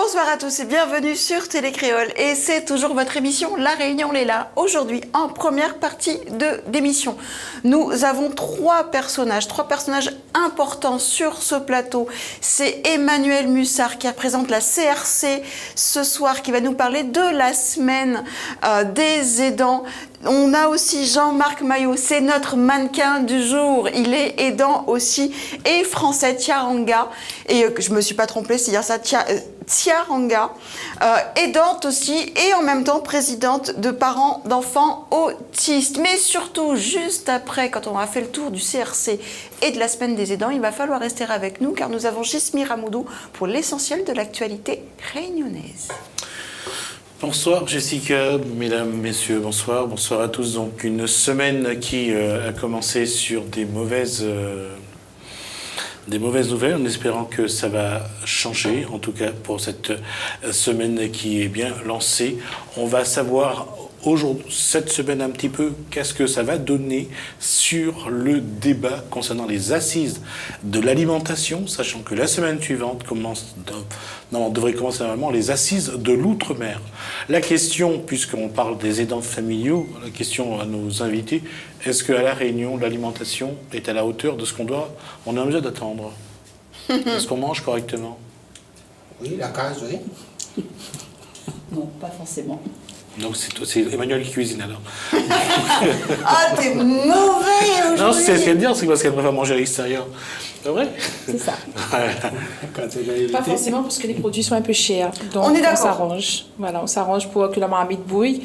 Bonsoir à tous et bienvenue sur Télécréole. Et c'est toujours votre émission La Réunion l'est là. Aujourd'hui, en première partie d'émission, nous avons trois personnages importants sur ce plateau. C'est Emmanuel Mussard qui représente la CRC ce soir, qui va nous parler de la semaine des aidants. On a aussi Jean-Marc Maillot, c'est notre mannequin du jour. Il est aidant aussi et français, Tiaranga. Et je me suis pas trompée, c'est dire ça, Tiaranga, aidante aussi et en même temps présidente de parents d'enfants autistes. Mais surtout, juste après, quand on a fait le tour du CRC et de la semaine des aidants, il va falloir rester avec nous car nous avons Gismir Amoudou pour l'essentiel de l'actualité réunionnaise. Bonsoir Jessica, mesdames, messieurs, bonsoir. Bonsoir à tous. Donc une semaine qui a commencé sur des mauvaises nouvelles, en espérant que ça va changer, en tout cas pour cette semaine qui est bien lancée. On va savoir aujourd'hui, cette semaine un petit peu, qu'est-ce que ça va donner sur le débat concernant les assises de l'alimentation, sachant que la semaine suivante devrait commencer normalement les assises de l'outre-mer. La question, puisqu'on parle des aidants familiaux, la question à nos invités, est-ce qu'à La Réunion, l'alimentation est à la hauteur de ce qu'on est en mesure d'attendre? Est-ce qu'on mange correctement? Oui, la case, oui. Non, pas forcément. Donc c'est Emmanuel qui cuisine alors. Ah, t'es mauvais aujourd'hui. Non, c'est ce qu'elle dit, c'est parce qu'elle préfère manger à l'extérieur. C'est vrai? C'est ça. Ouais. Pas forcément parce que les produits sont un peu chers. Donc On est d'accord. s'arrange. Voilà, on s'arrange pour que la marmite bouille,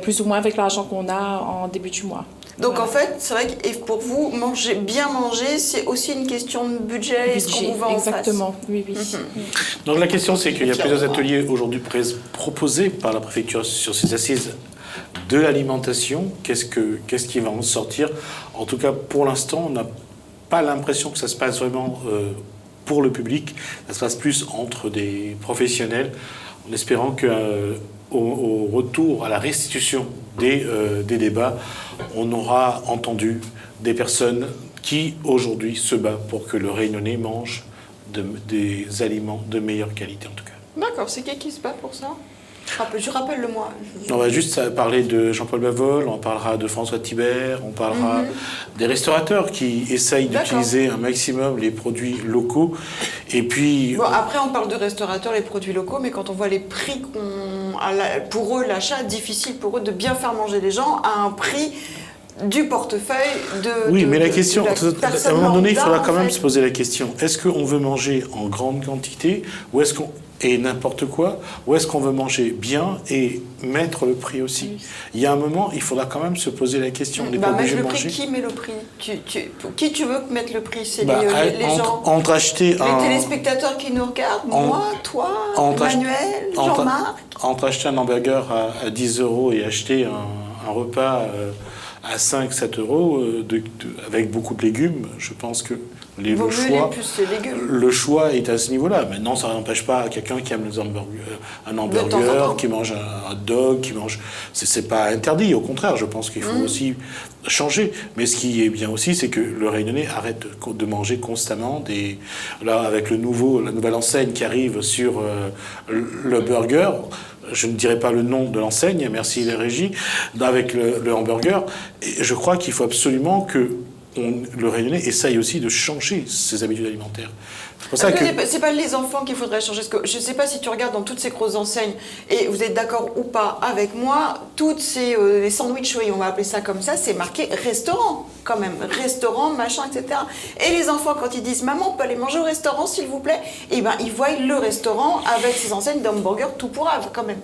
plus ou moins avec l'argent qu'on a en début du mois. Donc Voilà. en fait, c'est vrai que pour vous, bien manger, c'est aussi une question de budget et ce qu'on vous vend en face. Exactement, oui. Donc la question, c'est qu'il y a plusieurs ateliers aujourd'hui proposés par la préfecture sur ces assises de l'alimentation. Qu'est-ce qui va en sortir? En tout cas, pour l'instant, on n'a pas l'impression que ça se passe vraiment pour le public. Ça se passe plus entre des professionnels, en espérant que au retour à la restitution des débats, on aura entendu des personnes qui aujourd'hui se battent pour que le Réunionnais mange des aliments de meilleure qualité en tout cas. D'accord, c'est qui se bat pour ça? Je rappelle le moi. On va juste parler de Jean-Paul Bavol, on parlera de François Thibert, on parlera des restaurateurs qui essayent d'utiliser un maximum les produits locaux. Et puis... Bon, après, on parle de restaurateurs, les produits locaux, mais quand on voit les prix pour eux, l'achat, difficile pour eux de bien faire manger les gens à un prix du portefeuille de... Oui, mais la question, à un moment donné, il faudra quand même se se poser la question. Est-ce qu'on veut manger en grande quantité ou est-ce qu'on... et n'importe quoi, ou est-ce qu'on veut manger bien et mettre le prix aussi? Il y a un moment, il faudra quand même se poser la question. On n'est pas obligé de manger. Qui met le prix? Qui tu veux mettre le prix? C'est les gens, entre acheter les téléspectateurs qui nous regardent, moi, toi, Emmanuel, Jean-Marc. Entre acheter un hamburger à 10 € et acheter un repas à 5-7 € avec beaucoup de légumes, je pense que le choix est à ce niveau-là. Maintenant, ça n'empêche pas quelqu'un qui aime un hamburger, qui mange un hot dog, qui mange... C'est pas interdit, au contraire, je pense qu'il faut aussi changer. Mais ce qui est bien aussi, c'est que le Réunionnais arrête de manger constamment Là, avec la nouvelle enseigne qui arrive sur le burger... Je ne dirai pas le nom de l'enseigne, merci les régies, avec le hamburger. Et je crois qu'il faut absolument que le Réunionnais essaye aussi de changer ses habitudes alimentaires. C'est pour ça que... C'est pas les enfants qu'il faudrait changer. Parce que je ne sais pas si tu regardes dans toutes ces grosses enseignes, et vous êtes d'accord ou pas avec moi, toutes ces les sandwichs, on va appeler ça comme ça, c'est marqué restaurant quand même. Restaurant, machin, etc. Et les enfants, quand ils disent « Maman, on peut aller manger au restaurant, s'il vous plaît ?» Eh ben, ils voient le restaurant avec ces enseignes d'hamburgers tout pourrave quand même.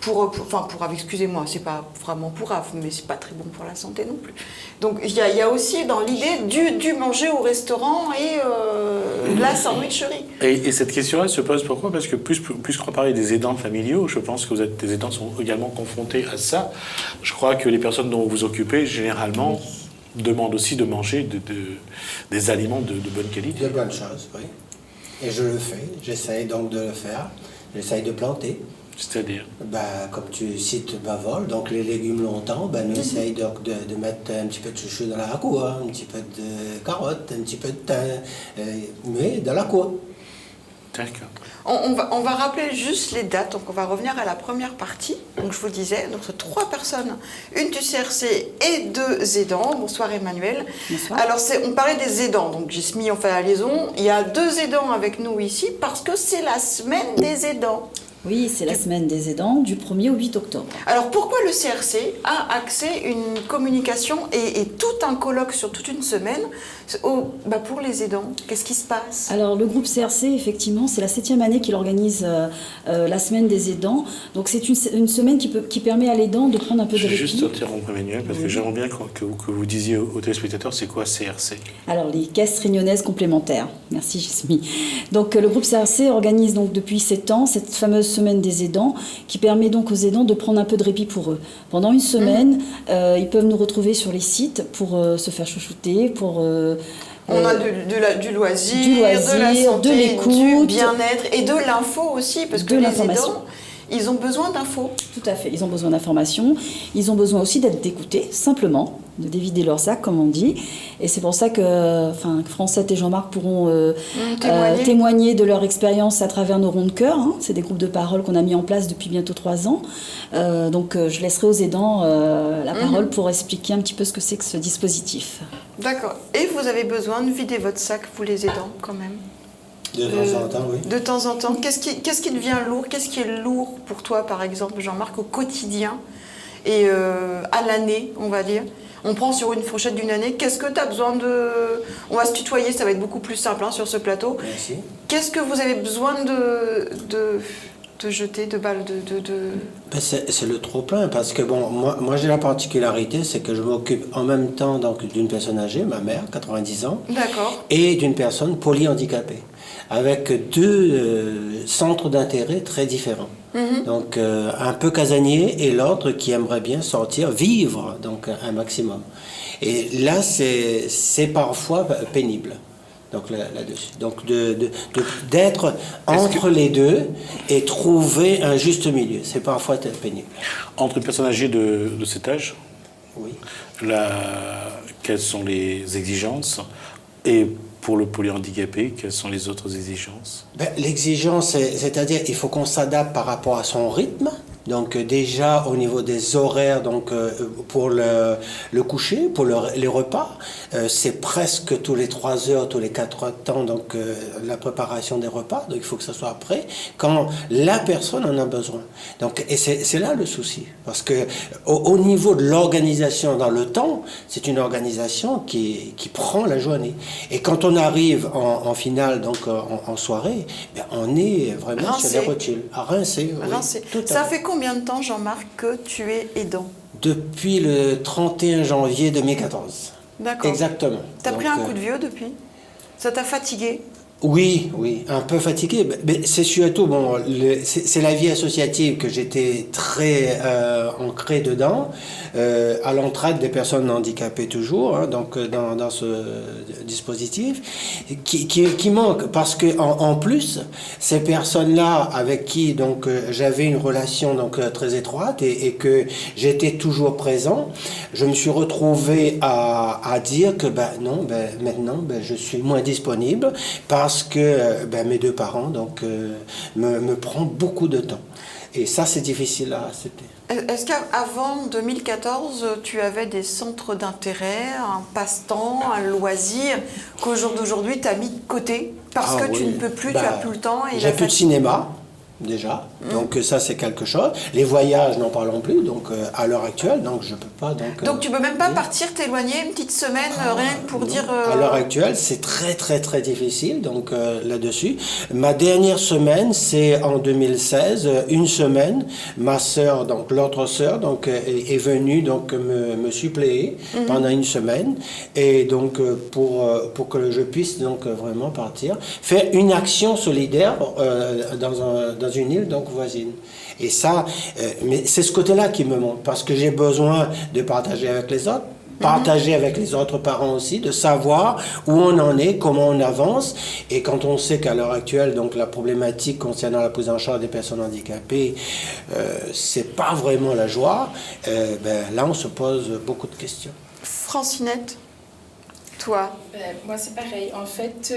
Pourrave, excusez-moi, c'est pas vraiment pourrave, mais c'est pas très bon pour la santé non plus. Donc il y a aussi dans l'idée du manger au restaurant et la sandwicherie. Et cette question-là se pose pourquoi? Parce que plus qu'on parle des aidants familiaux, je pense que des aidants sont également confrontés à ça. Je crois que les personnes dont vous vous occupez, généralement, demandent aussi de manger des aliments de bonne qualité. De bonnes choses, oui. Et je le fais, j'essaye donc de le faire, j'essaye de planter. C'est-à-dire? Comme tu cites Bavol, donc les légumes longtemps, nous essaye donc de mettre un petit peu de chouchou dans la cour, un petit peu de carottes, un petit peu de thym, mais dans la cour. D'accord. On va rappeler juste les dates, donc on va revenir à la première partie. Donc je vous le disais, donc 3 personnes, une du CRC et 2 aidants. Bonsoir Emmanuel. Bonsoir. Alors on parlait des aidants, donc Gismi, on fait la liaison. Il y a 2 aidants avec nous ici parce que c'est la semaine des aidants. Oui, c'est la semaine des aidants du 1er au 8 octobre. Alors pourquoi le CRC a accès à une communication et tout un colloque sur toute une semaine pour les aidants? Qu'est-ce qui se passe? Alors le groupe CRC, effectivement, c'est la 7e année qu'il organise la semaine des aidants. Donc c'est une semaine qui permet à l'aidant de prendre un peu de Je vais répit. juste interrompre Emmanuel, parce que j'aimerais bien que vous disiez aux téléspectateurs, c'est quoi CRC? Alors les caisses réunionnaises complémentaires. Merci Gismi. Donc le groupe CRC organise donc depuis 7 ans cette fameuse semaine des aidants qui permet donc aux aidants de prendre un peu de répit pour eux. Pendant une semaine, ils peuvent nous retrouver sur les sites pour se faire chouchouter, pour... on a du loisir, du loisir, de la santé, de l'écoute, du bien-être et de l'info aussi, parce que de les l'information. aidants, ils ont besoin d'infos. Tout à fait, ils ont besoin d'informations, ils ont besoin aussi d'être écoutés, simplement, de dévider leur sac, comme on dit. Et c'est pour ça que Francette et Jean-Marc pourront témoigner de leur expérience à travers nos ronds de cœur. Hein. C'est des groupes de parole qu'on a mis en place depuis bientôt 3 ans. Donc je laisserai aux aidants la parole pour expliquer un petit peu ce que c'est que ce dispositif. D'accord. Et vous avez besoin de vider votre sac, vous les aidants, quand même? De temps en temps, oui. De temps en temps. Qu'est-ce qui devient lourd? Qu'est-ce qui est lourd pour toi, par exemple, Jean-Marc, au quotidien et à l'année, on va dire? On prend sur une fourchette d'une année. Qu'est-ce que tu as besoin de... On va se tutoyer, ça va être beaucoup plus simple sur ce plateau. Merci. Qu'est-ce que vous avez besoin de jeter, de balles, Ben, c'est le trop-plein, parce que bon, moi j'ai la particularité, c'est que je m'occupe en même temps donc d'une personne âgée, ma mère, 90 ans, D'accord. et d'une personne polyhandicapée, avec 2 centres d'intérêt très différents. Donc un peu casanier et l'autre qui aimerait bien sortir, vivre donc un maximum. Et là c'est parfois pénible. Donc là-dessus. Donc d'être entre les deux et trouver un juste milieu. C'est parfois pénible. Entre une personne âgée de cet âge, Oui. quelles sont les exigences? Et pour le polyhandicapé, quelles sont les autres exigences? Ben, l'exigence, c'est-à-dire il faut qu'on s'adapte par rapport à son rythme. Donc déjà au niveau des horaires, donc pour le coucher, pour les repas, c'est presque tous les 3 heures, tous les 4 heures de temps, donc la préparation des repas. Donc il faut que ça soit prêt quand la personne en a besoin. Donc et c'est là le souci, parce que au niveau de l'organisation dans le temps, c'est une organisation qui prend la journée. Et quand on arrive en finale, donc en soirée, ben, on est vraiment rincé. sur les rotules, à rincer. Oui, Rincé. tout à Ça fait. fait combien de temps, Jean-Marc, que tu es aidant? Depuis le 31 janvier 2014. D'accord. Exactement. T'as pris Donc, un coup de vieux depuis? Ça t'a fatigué? Oui, un peu fatigué. Mais c'est surtout, bon, c'est la vie associative que j'étais très ancré dedans, à l'entraide des personnes handicapées toujours, hein, donc dans ce dispositif, qui manque, parce que en plus, ces personnes-là avec qui donc j'avais une relation donc très étroite et que j'étais toujours présent, je me suis retrouvé à dire que non, maintenant je suis moins disponible parce que mes 2 parents donc, me prennent beaucoup de temps. Et ça, c'est difficile à accepter. Est-ce qu'avant 2014, tu avais des centres d'intérêt, un passe-temps, un loisir, qu'au jour d'aujourd'hui, tu as mis de côté parce que tu ne peux plus, tu n'as plus le temps et j'ai plus de cinéma, déjà. Donc ça, c'est quelque chose. Les voyages, n'en parlons plus, donc à l'heure actuelle, donc je peux pas... Donc tu peux même pas partir, t'éloigner une petite semaine, rien que pour non. dire... À l'heure actuelle, c'est très très très difficile, donc là-dessus. Ma dernière semaine, c'est en 2016, une semaine. Ma sœur, donc l'autre sœur, donc est venue donc me suppléer pendant une semaine, et donc pour que je puisse donc vraiment partir, faire une action solidaire dans une île donc voisine. Et ça, mais c'est ce côté-là qui me manque, parce que j'ai besoin de partager avec les autres, partager avec les autres parents aussi, de savoir où on en est, comment on avance. Et quand on sait qu'à l'heure actuelle, donc la problématique concernant la prise en charge des personnes handicapées, c'est pas vraiment la joie, là on se pose beaucoup de questions. Francinette, Toi? Moi, c'est pareil. En fait,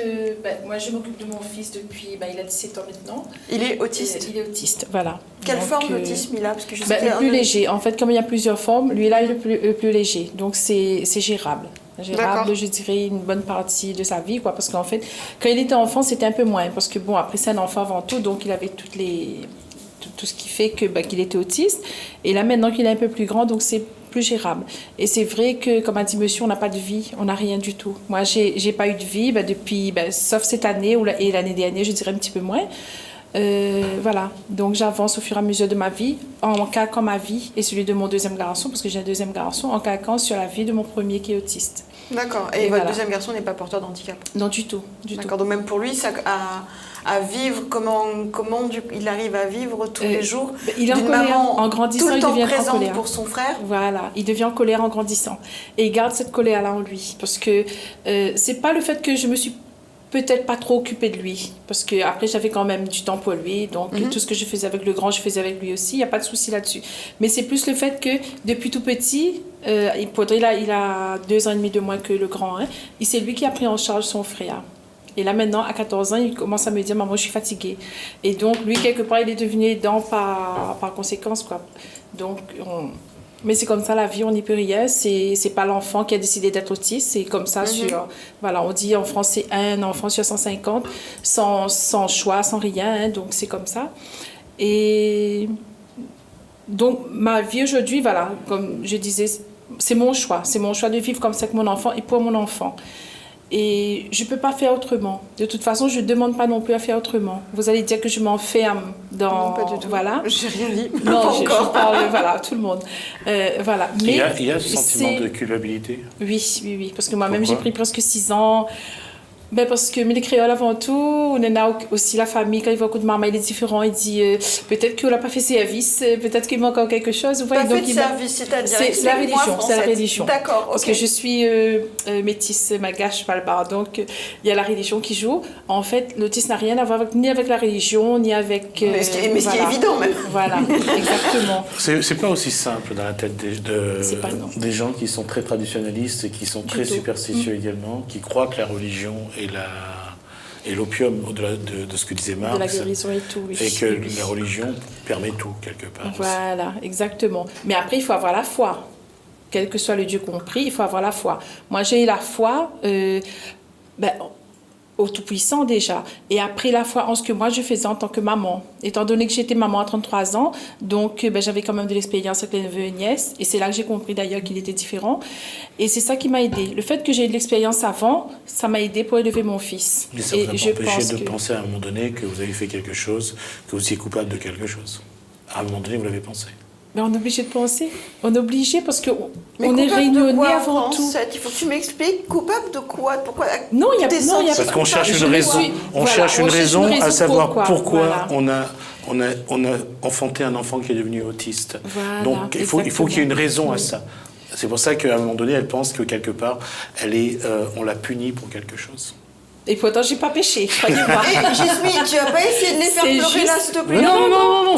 moi, je m'occupe de mon fils depuis... il a 17 ans maintenant. Il est autiste? Il est autiste, voilà. Quelle Donc, forme d'autisme il a? Parce que je sais le plus léger. En fait, comme il y a plusieurs formes, lui, là, il est le plus léger. Donc, c'est gérable. Gérable, je dirais, une bonne partie de sa vie, quoi. Parce qu'en fait, quand il était enfant, c'était un peu moins. Parce que, bon, après, c'est un enfant avant tout, donc il avait tout ce qui fait qu'il était autiste. Et là, maintenant qu'il est un peu plus grand, donc c'est plus gérable. Et c'est vrai que, comme a dit monsieur, on n'a pas de vie, on n'a rien du tout. Moi, j'ai pas eu de vie depuis, sauf cette année et l'année dernière, je dirais un petit peu moins. Voilà, donc j'avance au fur et à mesure de ma vie, en calquant ma vie et celui de mon deuxième garçon, parce que j'ai un deuxième garçon, en calquant sur la vie de mon premier qui est autiste. D'accord, et votre deuxième garçon n'est pas porteur d'handicap? Non, du tout. D'accord, donc même pour lui, ça, à vivre, comment il arrive à vivre tous les jours il est en colère, maman en grandissant, tout le temps il devient présente en colère. Pour son frère? Voilà, il devient en colère en grandissant. Et il garde cette colère-là en lui, parce que c'est pas le fait que je me suis peut-être pas trop occupée de lui, parce que après j'avais quand même du temps pour lui, donc tout ce que je faisais avec le grand, je faisais avec lui aussi, il n'y a pas de souci là-dessus. Mais c'est plus le fait que depuis tout petit, il a 2 ans et demi de moins que le grand, hein, c'est lui qui a pris en charge son frère. Et là maintenant, à 14 ans, il commence à me dire « Maman, je suis fatiguée ». Et donc lui, quelque part, il est devenu aidant par conséquence, quoi. Donc, mais c'est comme ça la vie, on n'y peut rien. C'est pas l'enfant qui a décidé d'être autiste, c'est comme ça voilà, on dit en France c'est un enfant sur 150, sans choix, sans rien, hein, donc c'est comme ça. Et donc ma vie aujourd'hui, voilà, comme je disais, c'est mon choix de vivre comme ça avec mon enfant et pour mon enfant. Et je ne peux pas faire autrement. De toute façon, je ne demande pas non plus à faire autrement. Vous allez dire que je m'enferme dans... Non, pas du tout. Voilà. J'ai rien dit. Non, pas je parle, voilà, tout le monde. Voilà. Mais il y a ce sentiment de culpabilité? Oui. Parce que moi-même, j'ai pris presque 6 ans... parce que les créoles avant tout, on a aussi la famille, quand il voit que maman il est différent, il dit peut-être qu'on n'a pas fait service, peut-être qu'il manque encore quelque chose. Pas fait de service, c'est-à-dire c'est la religion. D'accord, parce que je suis métisse malgache malbar, donc il y a la religion qui joue. En fait, l'autisme n'a rien à voir ni avec la religion, ni avec... mais ce qui est évident même. Voilà, exactement. C'est pas aussi simple dans la tête des gens qui sont très traditionnalistes et qui sont très superstitieux également, qui croient que la religion et l'opium, au-delà de ce que disait Marx, de la guérison et tout, oui. Et que la religion permet tout, quelque part. Voilà, exactement. Mais après, il faut avoir la foi. Quel que soit le Dieu qu'on prie, il faut avoir la foi. Moi, j'ai la foi au Tout-Puissant déjà. Et après, la foi en ce que moi, je faisais en tant que maman. Étant donné que j'étais maman à 33 ans, donc j'avais quand même de l'expérience avec les neveux et nièces. Et c'est là que j'ai compris d'ailleurs qu'il était différent. Et c'est ça qui m'a aidée. Le fait que j'ai eu de l'expérience avant, ça m'a aidée pour élever mon fils. Mais ça vous a pas empêché de penser à un moment donné que vous avez fait quelque chose, que vous étiez coupable de quelque chose. À un moment donné, vous l'avez pensé. Mais on est obligé de penser. On est obligé parce qu'on est réunionnés avant tout. Il faut que tu m'expliques, coupable de quoi? Pourquoi? Non, il y a parce qu'on cherche une raison. On cherche une raison à savoir pourquoi on a enfanté un enfant qui est devenu autiste. Voilà, donc il faut qu'il y ait une raison à ça. C'est pour ça qu'à un moment donné, elle pense que quelque part, on l'a punie pour quelque chose. Et pourtant, j'ai pas péché, croyez-moi. Jasmine, tu vas pas essayer de les faire pleurer là, s'il te plaît? Non,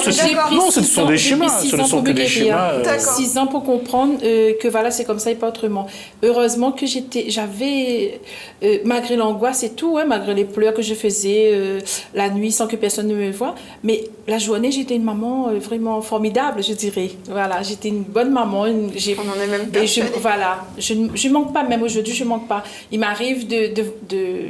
ce sont des schémas. Ce ne sont que des schémas. 6 ans pour comprendre que voilà, c'est comme ça et pas autrement. Heureusement que j'avais, malgré l'angoisse et tout, malgré les pleurs que je faisais la nuit sans que personne ne me voie, mais la journée, j'étais une maman vraiment formidable, je dirais. Voilà, j'étais une bonne maman. On en est même persuadés. Voilà, je manque pas, même aujourd'hui, je manque pas. Il m'arrive de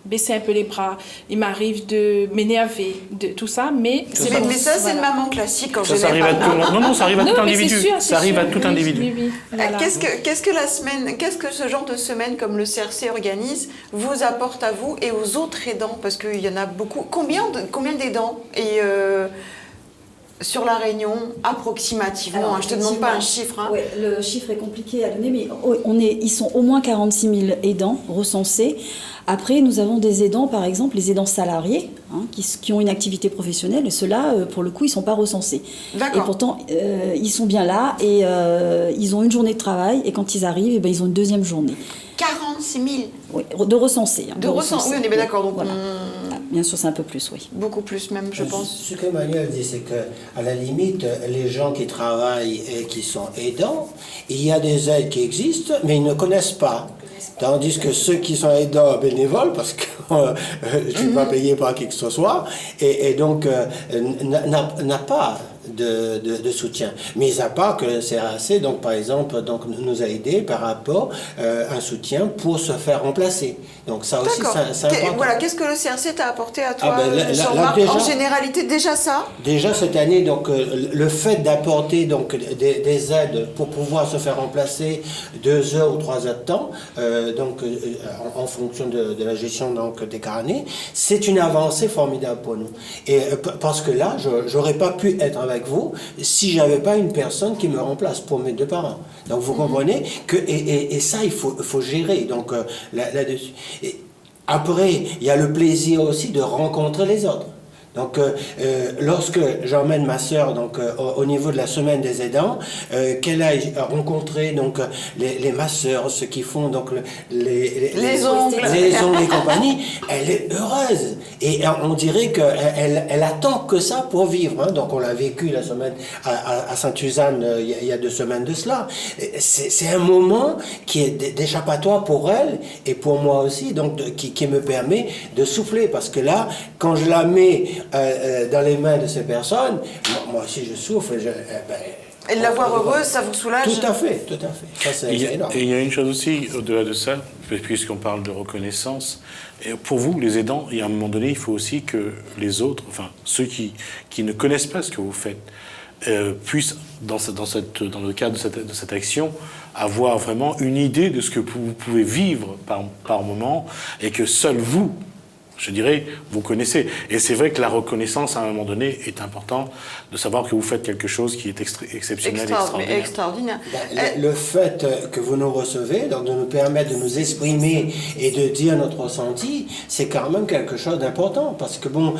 baisser un peu les bras, il m'arrive de m'énerver, de tout ça, mais c'est bon. Mais ça, c'est une maman classique en Ça général. arrive à tout le monde. Non, ça arrive à tout individu. Ça arrive à tout individu. Oui, voilà. Qu'est-ce que ce genre de semaine comme le CRC organise vous apporte à vous et aux autres aidants? Parce qu'il y en a beaucoup. Combien d'aidants sur la Réunion, approximativement? Alors, je ne te demande pas un chiffre. Oui, le chiffre est compliqué à donner, mais ils sont au moins 46 000 aidants recensés. Après, nous avons des aidants, par exemple, les aidants salariés, qui ont une activité professionnelle, et ceux-là, pour le coup, ils ne sont pas recensés. D'accord. Et pourtant, ils sont bien là, et ils ont une journée de travail, et quand ils arrivent, ils ont une deuxième journée. 46 000 Oui, de recensés. De recensés, oui, on est bien d'accord. Donc voilà. Bien sûr, c'est un peu plus, oui. Beaucoup plus même, je pense. Ce que Manuel dit, c'est qu'à la limite, les gens qui travaillent et qui sont aidants, il y a des aides qui existent, mais ils ne connaissent pas. Tandis que ceux qui sont aidants bénévoles, parce que je ne suis pas payé par qui que ce soit, et donc n'a pas de soutien. Mis à part que le CRAC, donc, par exemple, donc, nous a aidés par rapport à un soutien pour se faire remplacer. Donc ça aussi, c'est important. Voilà, qu'est-ce que le CRC t'a apporté à toi, là, déjà, en généralité, déjà ça? Déjà cette année, donc, le fait d'apporter donc, des aides pour pouvoir se faire remplacer 2 heures ou 3 heures de temps, en fonction de la gestion donc, des carnets, c'est une avancée formidable pour nous. Et parce que là, je n'aurais pas pu être avec vous si j'avais pas une personne qui me remplace pour mes 2 parents. Donc vous comprenez que et ça il faut gérer donc là-dessus. Et après il y a le plaisir aussi de rencontrer les autres. Donc, lorsque j'emmène ma sœur donc au niveau de la semaine des aidants, qu'elle a rencontré donc les masseurs, ceux qui font donc les ongles et compagnie, elle est heureuse et on dirait qu'elle attend que ça pour vivre. Hein. Donc, on l'a vécu la semaine à Sainte-Suzanne il y a 2 semaines de cela. C'est un moment qui est d'échappatoire pour elle et pour moi aussi, donc qui me permet de souffler parce que là, quand je la mets dans les mains de ces personnes, moi aussi je souffre. Et de la voir heureuse, ça vous soulage? Tout à fait, tout à fait. Ça, c'est énorme. Et il y a une chose aussi, au-delà de ça, puisqu'on parle de reconnaissance, et pour vous, les aidants, il y a un moment donné, il faut aussi que les autres, enfin ceux qui ne connaissent pas ce que vous faites, puissent, dans le cadre de cette action, avoir vraiment une idée de ce que vous pouvez vivre par moment, et que seul vous, je dirais, vous connaissez. Et c'est vrai que la reconnaissance, à un moment donné, est important de savoir que vous faites quelque chose qui est exceptionnel, extraordinaire. Le fait que vous nous recevez, donc de nous permettre de nous exprimer et de dire notre ressenti, c'est quand même quelque chose d'important. Parce que, bon,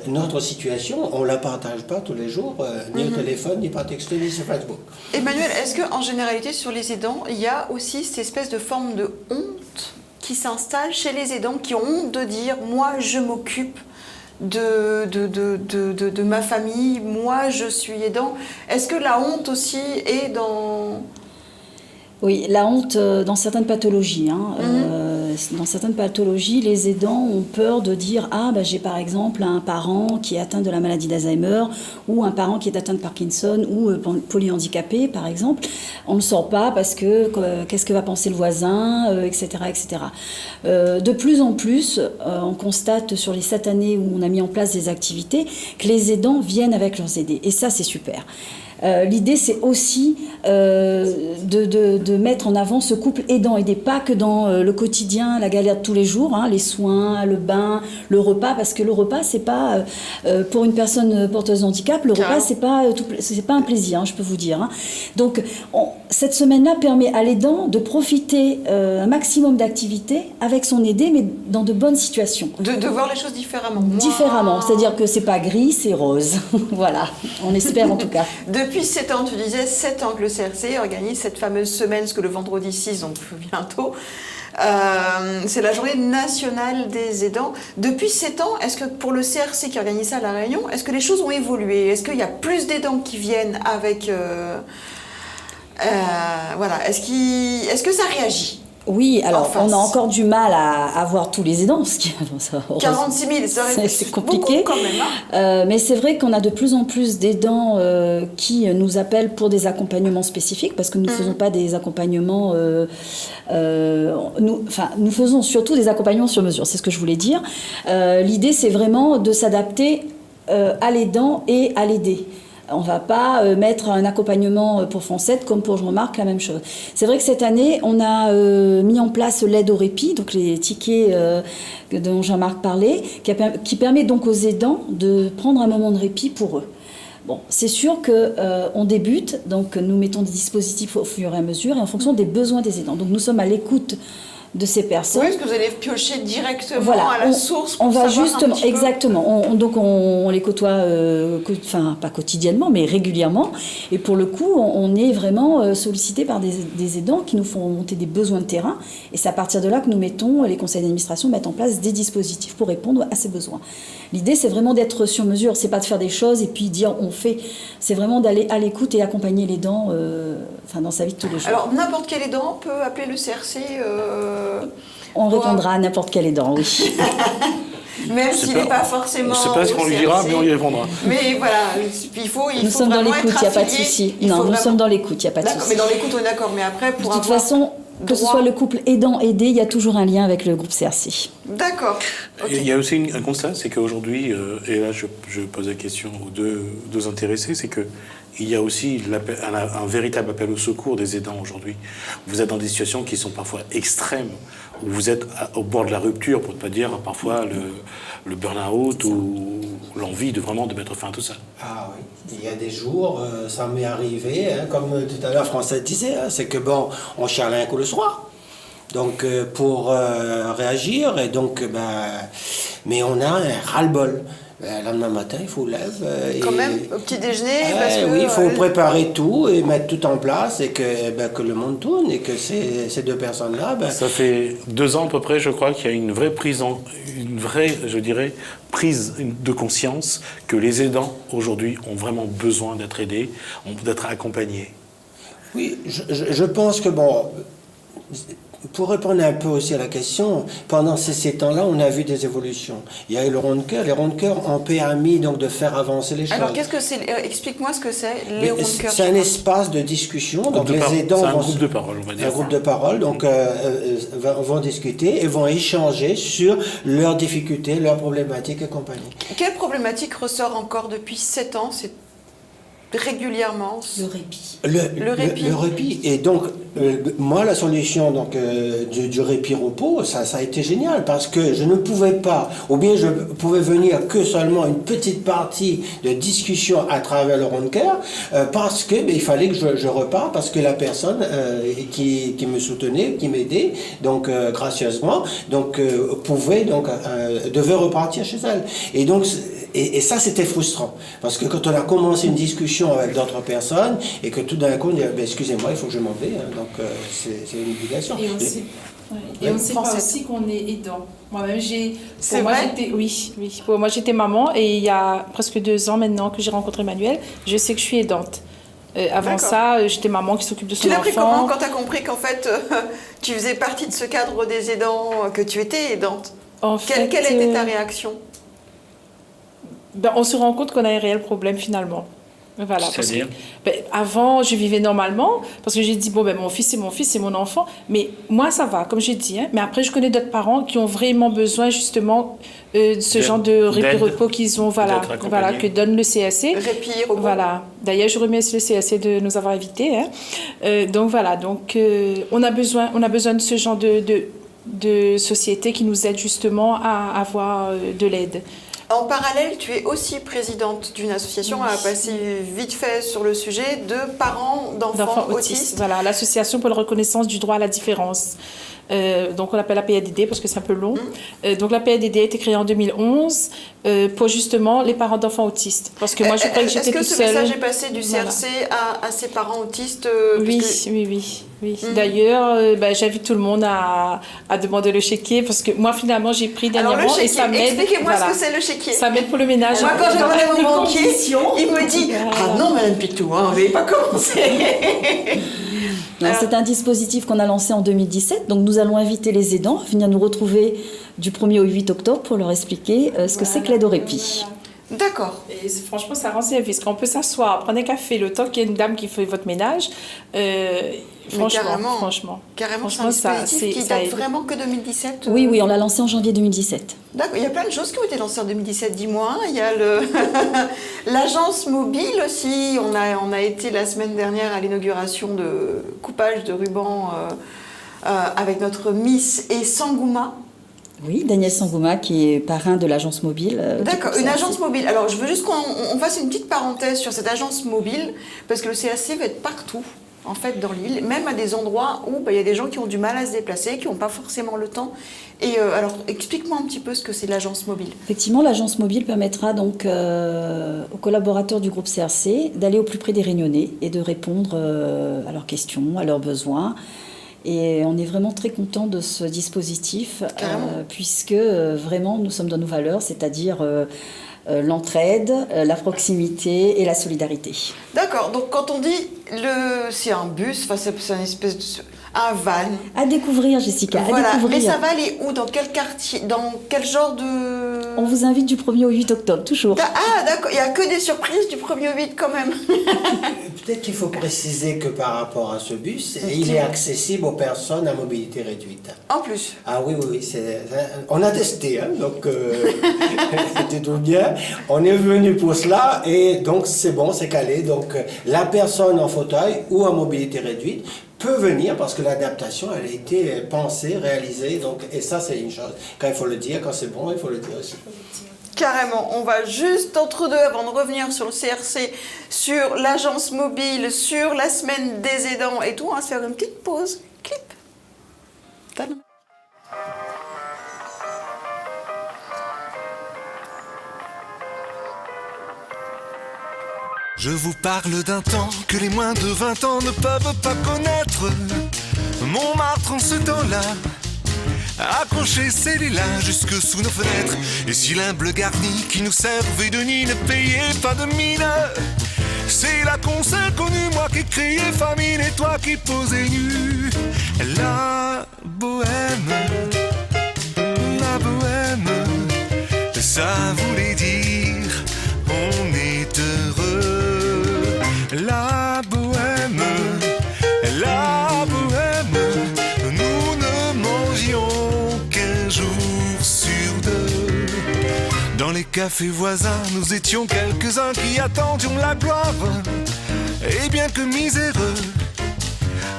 notre situation, on ne la partage pas tous les jours, ni au téléphone, ni par texto, ni sur Facebook. Emmanuel, est-ce qu'en généralité, sur les aidants, il y a aussi cette espèce de forme de honte qui s'installent chez les aidants, qui ont honte de dire « moi, je m'occupe de ma famille, moi, je suis aidant ». Est-ce que la honte aussi est dans... Oui, la honte dans certaines pathologies. Dans certaines pathologies, les aidants ont peur de dire « Ah, j'ai par exemple un parent qui est atteint de la maladie d'Alzheimer ou un parent qui est atteint de Parkinson ou polyhandicapé, par exemple. On ne le sort pas parce que qu'est-ce que va penser le voisin, etc. etc. De plus en plus, on constate sur les 7 années où on a mis en place des activités que les aidants viennent avec leurs aidés. Et ça, c'est super. L'idée, c'est aussi de mettre en avant ce couple aidant-aidé, pas que dans le quotidien, la galère de tous les jours, les soins, le bain, le repas, parce que le repas, c'est pas pour une personne porteuse de handicap, le repas, c'est pas un plaisir, je peux vous dire. Donc, cette semaine-là permet à l'aidant de profiter un maximum d'activités avec son aidé, mais dans de bonnes situations. De voir les choses différemment. Différemment, c'est-à-dire que c'est pas gris, c'est rose. Voilà, on espère en tout cas. Depuis 7 ans, tu disais 7 ans que le CRC organise cette fameuse semaine, parce que le vendredi 6, donc bientôt, c'est la journée nationale des aidants. Depuis 7 ans, est-ce que pour le CRC qui organise ça à La Réunion, est-ce que les choses ont évolué? Est-ce qu'il y a plus d'aidants qui viennent avec... voilà, est-ce que ça réagit? Oui, alors on a encore du mal à avoir tous les aidants. 46 000, c'est compliqué. Beaucoup quand même. Mais c'est vrai qu'on a de plus en plus d'aidants qui nous appellent pour des accompagnements spécifiques, parce que nous ne faisons pas des accompagnements... nous faisons surtout des accompagnements sur mesure, c'est ce que je voulais dire. L'idée, c'est vraiment de s'adapter à l'aidant et à l'aider. On ne va pas mettre un accompagnement pour Foncette comme pour Jean-Marc, la même chose. C'est vrai que cette année, on a mis en place l'aide au répit, donc les tickets dont Jean-Marc parlait, qui permet donc aux aidants de prendre un moment de répit pour eux. Bon, c'est sûr qu'on débute, donc nous mettons des dispositifs au fur et à mesure et en fonction des besoins des aidants. Donc nous sommes à l'écoute de ces personnes. Oui, est-ce que vous allez piocher directement à la source pour on va savoir justement, un petit peu... exactement. Donc on les côtoie, pas quotidiennement, mais régulièrement. Et pour le coup, on est vraiment sollicité par des aidants qui nous font monter des besoins de terrain. Et c'est à partir de là que nous mettons, les conseils d'administration mettent en place des dispositifs pour répondre à ces besoins. L'idée, c'est vraiment d'être sur mesure. C'est pas de faire des choses et puis dire on fait. C'est vraiment d'aller à l'écoute et accompagner l'aidant dans sa vie de tous les jours. Alors, n'importe quel aidant peut appeler le CRC On répondra à n'importe quel aidant, oui. Même s'il n'est pas forcément. On ne sait pas ce qu'on lui dira, mais on y répondra. Mais voilà, il faut Nous sommes dans l'écoute, il n'y a pas de affilié. souci. Non, nous sommes dans l'écoute, il n'y a pas de souci. Mais dans l'écoute, on est d'accord. Mais après, pour De toute façon, que ce soit le couple aidant-aidé, il y a toujours un lien avec le groupe CRC. D'accord. Il y a aussi un constat, c'est qu'aujourd'hui, et là je pose la question aux deux intéressés, c'est que il y a aussi un véritable appel au secours des aidants aujourd'hui. Vous êtes dans des situations qui sont parfois extrêmes, où vous êtes au bord de la rupture, pour ne pas dire parfois le burn-out ou l'envie de vraiment de mettre fin à tout ça. Ah oui, il y a des jours, ça m'est arrivé, hein, comme tout à l'heure François disait, hein, c'est que bon, on charle un coup le soir. Donc pour réagir, et donc, mais on a un ras-le-bol. Le lendemain matin, il faut lever. Quand même, au petit déjeuner, parce que... Oui, il faut préparer tout et mettre tout en place et que le monde tourne et que ces deux personnes-là... Ça fait 2 ans à peu près, je crois, qu'il y a une vraie je dirais, prise de conscience que les aidants, aujourd'hui, ont vraiment besoin d'être aidés, d'être accompagnés. Oui, je pense que, bon... Pour répondre un peu aussi à la question, pendant ces temps-là, on a vu des évolutions. Il y a eu le rond de cœur. Les ronds de cœur ont permis donc de faire avancer les choses. Alors, qu'est-ce que c'est explique-moi ce que c'est, les ronds de cœur. C'est un espace de discussion. Donc les aidants c'est un groupe de parole, on va dire. Un groupe de parole, donc vont discuter et vont échanger sur leurs difficultés, leurs problématiques et compagnie. Quelle problématique ressort encore depuis 7 ans? C'est régulièrement Le répit. Le répit. Le répit. Et donc, moi, la solution donc, du répit-repos, ça a été génial parce que je ne pouvais pas, ou bien je pouvais venir que seulement une petite partie de discussion à travers le rond de cœur parce que il fallait que je reparte parce que la personne qui me soutenait, qui m'aidait, donc gracieusement, donc devait repartir chez elle. Et donc, et ça, c'était frustrant. Parce que quand on a commencé une discussion avec d'autres personnes et que tout d'un coup, on dit excusez-moi, il faut que je m'en vais. Hein, donc, c'est une obligation. Et on ne sait pas aussi qu'on est aidant. Moi-même, pour moi, j'étais maman et il y a presque 2 ans maintenant que j'ai rencontré Emmanuel, je sais que je suis aidante. Avant ça, j'étais maman qui s'occupe de son enfant. Tu l'as pris comment quand tu as compris qu'en fait, tu faisais partie de ce cadre des aidants, que tu étais aidante? Quelle était ta réaction? On se rend compte qu'on a un réel problème finalement. Voilà, c'est-à-dire avant, je vivais normalement parce que j'ai dit mon fils, c'est mon enfant. Mais moi, ça va, comme j'ai dit. Hein, mais après, je connais d'autres parents qui ont vraiment besoin justement de ce genre de répit-repos qu'ils ont, que donne le CAC. Répit-repos. Voilà. D'ailleurs, je remercie le CAC de nous avoir invités. Hein. Donc on a besoin de ce genre de société qui nous aide justement à avoir de l'aide. En parallèle, tu es aussi présidente d'une association, à passer vite fait sur le sujet, de parents d'enfants autistes. Voilà, l'association pour la reconnaissance du droit à la différence. Donc on l'appelle la PADD parce que c'est un peu long. Donc la PADD a été créée en 2011 pour justement les parents d'enfants autistes. Parce que moi je croyais que j'étais toute seule. Est-ce que ce message est passé du CRC à ces parents autistes? Oui. D'ailleurs, j'invite tout le monde à demander le chéquier parce que moi finalement j'ai pris dernièrement et ça m'aide. Expliquez-moi ce que c'est le chéquier. Ça m'aide pour le ménage. Moi quand j'ai demandé à mon banquier, il me dit ah non Madame Pitou, on n'avait pas commencé. C'est un dispositif qu'on a lancé en 2017. Donc nous allons inviter les aidants à venir nous retrouver du 1er au 8 octobre pour leur expliquer ce que c'est que l'aide au répit. D'accord. Et franchement, ça rend service. Quand on peut s'asseoir, prendre un café, le temps qu'il y a une dame qui fait votre ménage, franchement, c'est un dispositif qui date vraiment que 2017. Oui, on l'a lancé en janvier 2017. D'accord, il y a plein de choses qui ont été lancées en 2017, dis-moi. Il y a l'agence mobile aussi. On a été la semaine dernière à l'inauguration de coupage de ruban avec notre Miss et Sangouma. Oui, Daniel Sangouma qui est parrain de l'agence mobile. D'accord, une agence mobile. Alors je veux juste qu'on fasse une petite parenthèse sur cette agence mobile parce que le CAC va être partout. En fait, dans l'île, même à des endroits où il y a des gens qui ont du mal à se déplacer, qui n'ont pas forcément le temps. Et alors, explique-moi un petit peu ce que c'est l'agence mobile. Effectivement, l'agence mobile permettra donc aux collaborateurs du groupe CRC d'aller au plus près des Réunionnais et de répondre à leurs questions, à leurs besoins. Et on est vraiment très content de ce dispositif, puisque vraiment nous sommes dans nos valeurs, c'est-à-dire l'entraide, la proximité et la solidarité. D'accord, donc quand on dit c'est un bus, c'est un espèce un van. À découvrir, Jessica, à Voilà, découvrir. mais ça va aller où? Dans quel quartier? Dans quel genre de... On vous invite du 1er au 8 octobre, toujours. Ah, d'accord, il n'y a que des surprises du 1er au 8 quand même. Peut-être qu'il faut préciser que par rapport à ce bus, il est accessible aux personnes à mobilité réduite. En plus. Ah oui, on a testé, hein, donc c'était tout bien. On est venu pour cela et donc c'est bon, c'est calé. Donc la personne en fauteuil ou à mobilité réduite peut venir parce que l'adaptation elle a été pensée, réalisée. Donc, et ça c'est une chose. Quand il faut le dire, quand c'est bon, il faut le dire aussi. Carrément, on va juste entre deux, avant de revenir sur le CRC, sur l'agence mobile, sur la semaine des aidants et tout, on va se faire une petite pause. Clip. Tadam. Je vous parle d'un temps que les moins de 20 ans ne peuvent pas connaître. Montmartre en ce temps-là accrochait ses lilas jusque sous nos fenêtres. Et si l'humble garni qui nous servait de nid ne payait pas de mine, c'est là qu'on s'est connu, moi qui criais famine et toi qui posais nu. La bohème, ça voulait dire on est heureux. La bohème, nous ne mangions qu'un jour sur deux. Dans les cafés voisins, nous étions quelques-uns qui attendions la gloire. Et bien que miséreux,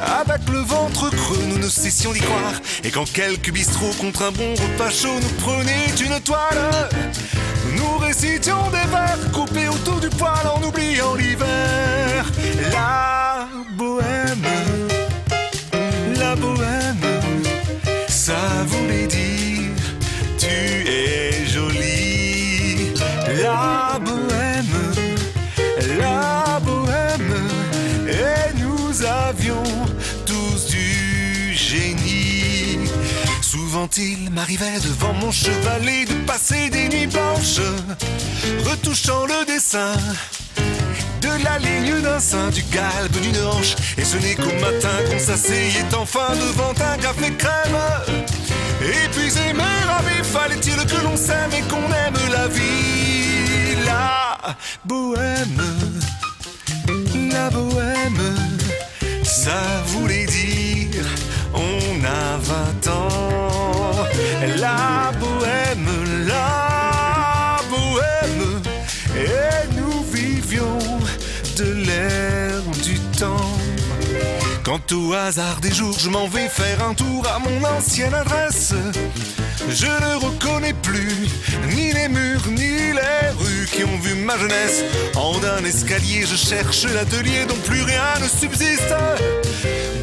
avec le ventre creux, nous ne cessions d'y croire. Et quand quelques bistrots contre un bon repas chaud nous prenaient une toile, nous récitions des vers coupés autour du poêle en oubliant l'hiver. La bohème, ça voulait dire tu es jolie. La bohème, et nous avions tous du génie. Souvent il m'arrivait devant mon chevalet de passer des nuits blanches, retouchant le dessin de la ligne d'un sein, du galbe d'une hanche. Et ce n'est qu'au matin qu'on s'asseyait enfin devant un café crème. Épuisé mais ravi, fallait-il que l'on s'aime et qu'on aime la vie. La bohème, ça voulait dire on a 20 ans. La bohème, et nous vivions de l'air du temps. Quant au hasard des jours, je m'en vais faire un tour à mon ancienne adresse. Je ne reconnais plus ni les murs ni les rues qui ont vu ma jeunesse. En d'un escalier, je cherche l'atelier dont plus rien ne subsiste.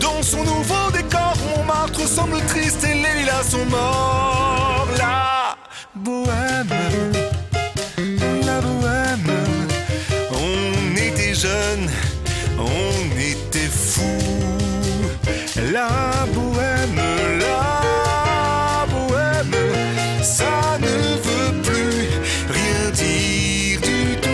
Dans son nouveau décor, Montmartre semble triste et les lilas sont morts. La bohème, on était jeunes, on était fous. La bohème, ça ne veut plus rien dire du tout.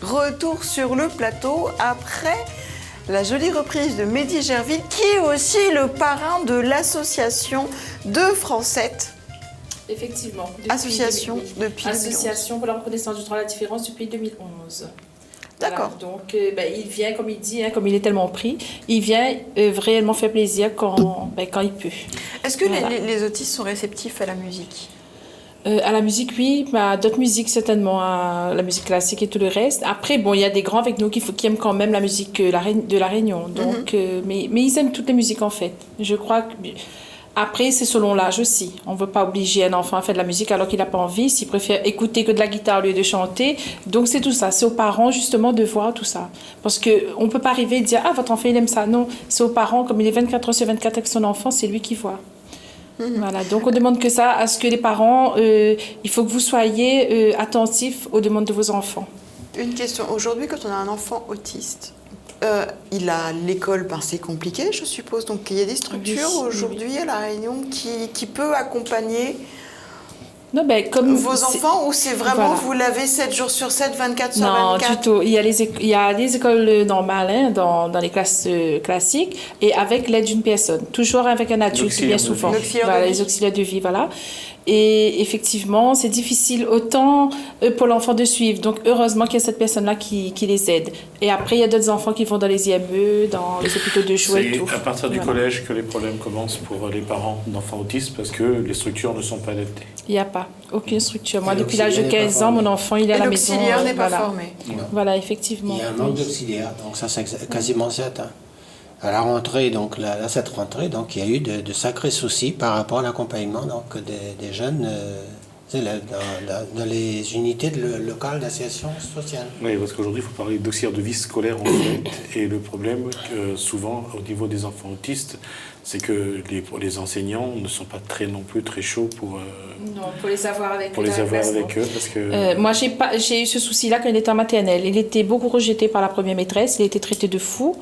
Retour sur le plateau après la jolie reprise de Mehdi Gerville, qui est aussi le parrain de l'association de Francette. Effectivement. Association depuis 2011. Association pour la reconnaissance du droit à la différence depuis 2011. D'accord. Voilà, donc, il vient, comme il dit, comme il est tellement pris, il vient réellement faire plaisir quand il peut. Est-ce que Voilà. les autistes sont réceptifs à la musique ? À la musique, oui, mais à d'autres musiques, certainement, à la musique classique et tout le reste. Après, bon, il y a des grands avec nous qui aiment quand même la musique de la Réunion. Donc, mais ils aiment toutes les musiques, en fait. Je crois que... Après, c'est selon l'âge aussi. On ne veut pas obliger un enfant à faire de la musique alors qu'il n'a pas envie, s'il préfère écouter que de la guitare au lieu de chanter. Donc, c'est tout ça. C'est aux parents, justement, de voir tout ça. Parce qu'on ne peut pas arriver et dire « Ah, votre enfant, il aime ça ». Non, c'est aux parents, comme il est 24 heures sur 24 avec son enfant, c'est lui qui voit. Voilà, donc on demande que ça, à ce que les parents, il faut que vous soyez attentifs aux demandes de vos enfants. Une question, aujourd'hui quand on a un enfant autiste, il a l'école, c'est compliqué je suppose, donc il y a des structures aujourd'hui à La Réunion qui peut accompagner non, comme vos enfants ou c'est vraiment vous l'avez 7 jours sur 7, 24 sur 24? Non, du tout. Il y a des écoles normales dans les classes classiques et avec l'aide d'une personne. Toujours avec un adulte, bien souvent. Les auxiliaires de vie, voilà. Et effectivement, c'est difficile autant pour l'enfant de suivre. Donc, heureusement qu'il y a cette personne-là qui les aide. Et après, il y a d'autres enfants qui vont dans les IME, dans les hôpitaux de joie et tout. C'est à partir du collège que les problèmes commencent pour les parents d'enfants autistes parce que les structures ne sont pas adaptées. Il n'y a pas aucune structure. Moi, depuis l'âge de 15 ans, mon enfant, il est à la maison. L'auxiliaire n'est pas formé. Voilà, effectivement. Il y a un manque d'auxiliaires, donc ça, c'est quasiment certain. À la rentrée, donc cette rentrée, donc il y a eu de sacrés soucis par rapport à l'accompagnement donc des jeunes élèves dans les unités locales d'association sociale. Oui, parce qu'aujourd'hui, il faut parler d'auxiliaire de vie scolaire en fait. Et le problème, souvent, au niveau des enfants autistes, c'est que les enseignants ne sont pas non plus très chauds pour les avoir avec eux. Parce que... moi, j'ai eu ce souci-là quand il était en maternelle. Il était beaucoup rejeté par la première maîtresse. Il a été traité de fou.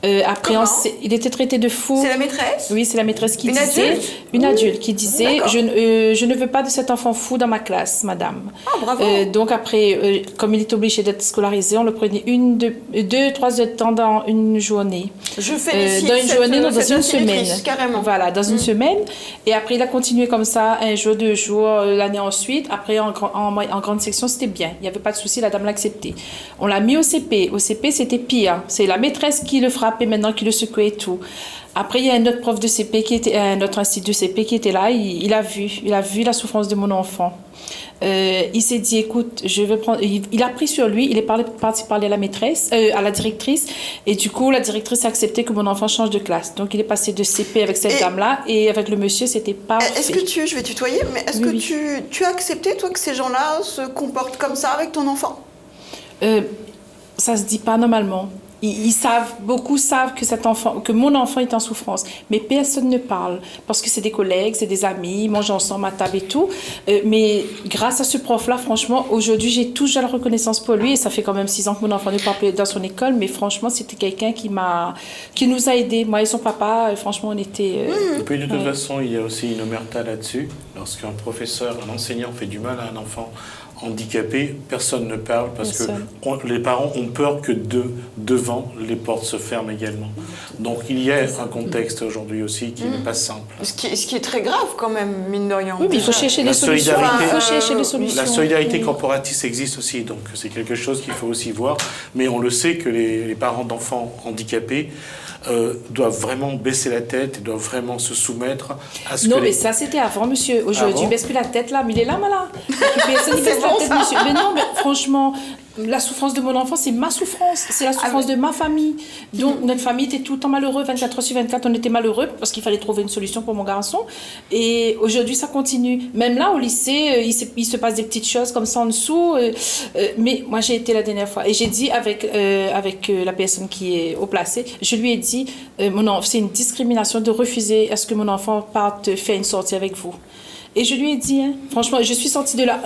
Il était traité de fou. C'est la maîtresse? Oui, c'est la maîtresse qui disait... Une adulte qui disait je ne veux pas de cet enfant fou dans ma classe, madame. Ah, bravo. Donc après, comme il était obligé d'être scolarisé, on le prenait 2-3 heures de temps dans une journée. Je félicite dans une journée, dans une semaine. Carrément. Voilà, dans une semaine. Et après, il a continué comme ça, 1 jour, 2 jours, l'année ensuite. Après, en grande section, c'était bien. Il n'y avait pas de souci, la dame l'a accepté. On l'a mis au CP. Au CP, c'était pire. C'est la maîtresse qui le frappait maintenant, qui le secouait et tout. Après, il y a un autre prof de CP un autre institut de CP qui était là. Il a vu la souffrance de mon enfant. Il s'est dit, écoute, je vais prendre... Il a pris sur lui, il est parti parler à la maîtresse, à la directrice, et du coup, la directrice a accepté que mon enfant change de classe. Donc, il est passé de CP avec cette dame-là, et avec le monsieur, c'était parfait. Est-ce que je vais tutoyer, mais est-ce que tu as accepté, toi, que ces gens-là se comportent comme ça avec ton enfant? Ça se dit pas normalement. Beaucoup savent que mon enfant est en souffrance, mais personne ne parle parce que c'est des collègues, c'est des amis, ils mangent ensemble à table et tout. Mais grâce à ce prof-là, franchement, aujourd'hui, j'ai toujours la reconnaissance pour lui et ça fait quand même 6 ans que mon enfant n'est pas dans son école, mais franchement, c'était quelqu'un qui nous a aidés. Moi et son papa, franchement, on était... Et puis de toute façon, il y a aussi une omerta là-dessus. Lorsqu'un professeur, un enseignant fait du mal à un enfant handicapé, personne ne parle parce que les parents ont peur que devant, les portes se ferment également. Donc il y a un contexte aujourd'hui aussi qui n'est pas simple. Ce qui est très grave quand même, mine de rien. Oui, mais il faut chercher des solutions. La solidarité corporatiste existe aussi, donc c'est quelque chose qu'il faut aussi voir. Mais on le sait que les parents d'enfants handicapés doivent vraiment baisser la tête et doivent vraiment se soumettre à ce que... Non, mais ça, c'était avant, monsieur. Aujourd'hui, il baisse plus la tête, là. Mais il est là, malin. Personne ne baisse la tête, monsieur. Mais non, mais franchement... La souffrance de mon enfant, c'est ma souffrance. C'est la souffrance de ma famille. Donc, notre famille était tout le temps malheureux. 24 heures sur 24, on était malheureux parce qu'il fallait trouver une solution pour mon garçon. Et aujourd'hui, ça continue. Même là, au lycée, il se passe des petites choses comme ça en dessous. Mais moi, j'ai été la dernière fois. Et j'ai dit avec la personne qui est au placé, je lui ai dit, c'est une discrimination de refuser à ce que mon enfant parte faire une sortie avec vous. Et je lui ai dit, franchement, je suis sortie de là,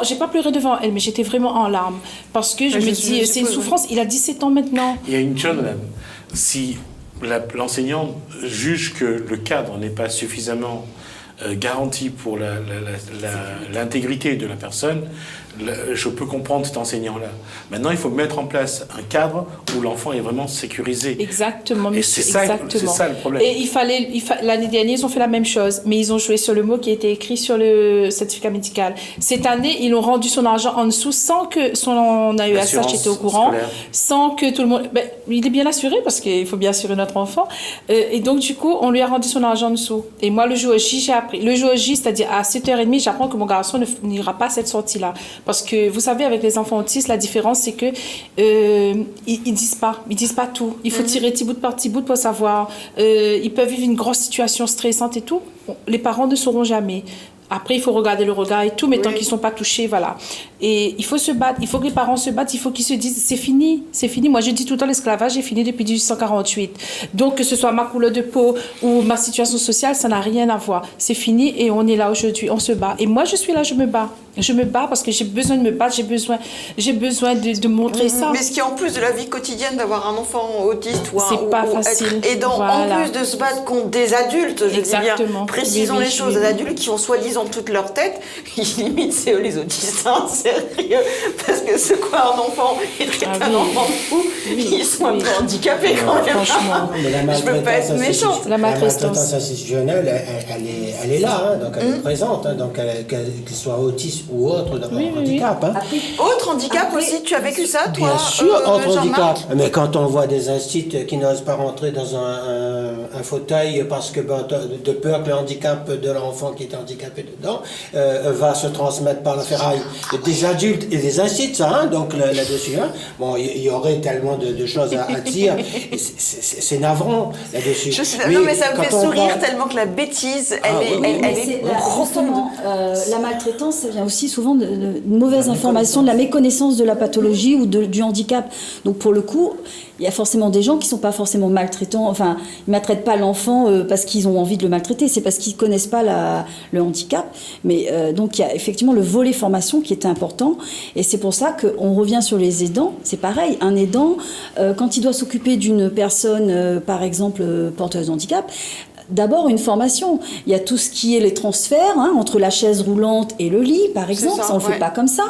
j'ai pas pleuré devant elle, mais j'étais vraiment en larmes. Parce que je me dis, c'est une souffrance, il a 17 ans maintenant. Il y a une chose, madame, si l'enseignant juge que le cadre n'est pas suffisamment garanti pour l'intégrité de la personne, Je peux comprendre cet enseignant-là. Maintenant, il faut mettre en place un cadre où l'enfant est vraiment sécurisé. Exactement, Et monsieur. c'est ça le problème. Et l'année dernière, ils ont fait la même chose, mais ils ont joué sur le mot qui était écrit sur le certificat médical. Cette année, ils ont rendu son argent en dessous sans que son AESH était au courant, scolaire. sans que tout le monde... Ben, il est bien assuré parce qu'il faut bien assurer notre enfant. Et donc, du coup, on lui a rendu son argent en dessous. Et moi, le jour J, j'ai appris. Le jour J, c'est-à-dire à 7h30, j'apprends que mon garçon n'ira pas à cette sortie-là. Parce que, vous savez, avec les enfants autistes, la différence, c'est que ils disent pas tout. Il faut tirer petit bout par petit bout pour savoir. Ils peuvent vivre une grosse situation stressante et tout. Les parents ne sauront jamais. Après, il faut regarder le regard et tout, mais tant qu'ils ne sont pas touchés, voilà. Et il faut se battre, il faut que les parents se battent, il faut qu'ils se disent, c'est fini, c'est fini. Moi, je dis tout le temps, l'esclavage est fini depuis 1848. Donc, que ce soit ma couleur de peau ou ma situation sociale, ça n'a rien à voir. C'est fini et on est là aujourd'hui, on se bat. Et moi, je suis là, je me bats. Je me bats parce que j'ai besoin de me battre, j'ai besoin de montrer ça. Mais ce qui est en plus de la vie quotidienne d'avoir un enfant autiste ou c'est pas facile. aidant, voilà. En plus de se battre contre des adultes, je dis bien, précisons les choses, des adultes qui ont soi-disant toute leur tête, limite c'est eux les autistes, hein, sérieux, parce que c'est quoi un enfant et un enfant fou, ils sont un peu handicapés quand même. Franchement, mais je peux pas être méchant. La maltraitance institutionnelle, elle est là, hein, donc elle est présente, hein, donc qu'elle soit autiste ou autre handicap. Hein. Autre handicap aussi, tu as vécu ça, toi, bien sûr, autre handicap. Jean-Marc? Mais quand on voit des instituts qui n'osent pas rentrer dans un fauteuil parce que de peur que le handicap de l'enfant qui est handicapé dedans va se transmettre par la ferraille. Des adultes et des instituts, ça, hein, donc là-dessus. Hein. Bon, il y aurait tellement de choses à dire. C'est navrant là-dessus. Non, mais ça me fait sourire tellement que la bêtise, elle est profonde. La maltraitance, ça vient aussi souvent de mauvaises informations, de la méconnaissance de la pathologie ou du handicap. Donc pour le coup, il y a forcément des gens qui ne sont pas forcément maltraitants, enfin, ils ne maltraitent pas l'enfant parce qu'ils ont envie de le maltraiter, c'est parce qu'ils ne connaissent pas le handicap. Mais donc il y a effectivement le volet formation qui est important, et c'est pour ça qu'on revient sur les aidants. C'est pareil, un aidant, quand il doit s'occuper d'une personne, par exemple, porteuse de handicap, d'abord une formation. Il y a tout ce qui est les transferts, hein, entre la chaise roulante et le lit, par exemple. Ça, on ne le fait pas comme ça.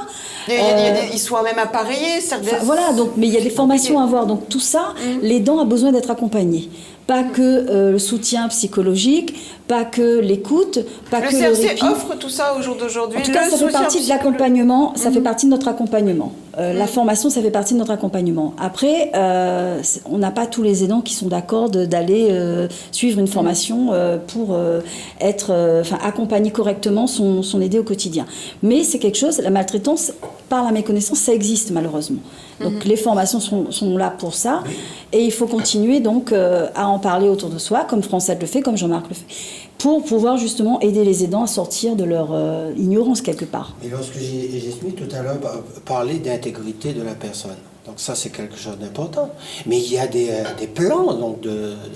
Ils sont même appareillés. Voilà, donc, mais il y a des formations à avoir. Donc tout ça, l'aidant a besoin d'être accompagné. Pas que le soutien psychologique, pas que l'écoute, pas que le répit. Le CRC offre tout ça au jour d'aujourd'hui. En tout cas, ça fait partie de l'accompagnement, ça fait partie de notre accompagnement. La formation, ça fait partie de notre accompagnement. Après, on n'a pas tous les aidants qui sont d'accord d'aller suivre une formation pour être accompagner correctement son aidé au quotidien. Mais c'est quelque chose, la maltraitance, par la méconnaissance, ça existe malheureusement. Donc les formations sont là pour ça, et il faut continuer donc à en parler autour de soi, comme Francette le fait, comme Jean-Marc le fait, pour pouvoir justement aider les aidants à sortir de leur ignorance quelque part. Et lorsque j'ai tout à l'heure parlé d'intégrité de la personne, donc ça c'est quelque chose d'important. Mais il y a des plans donc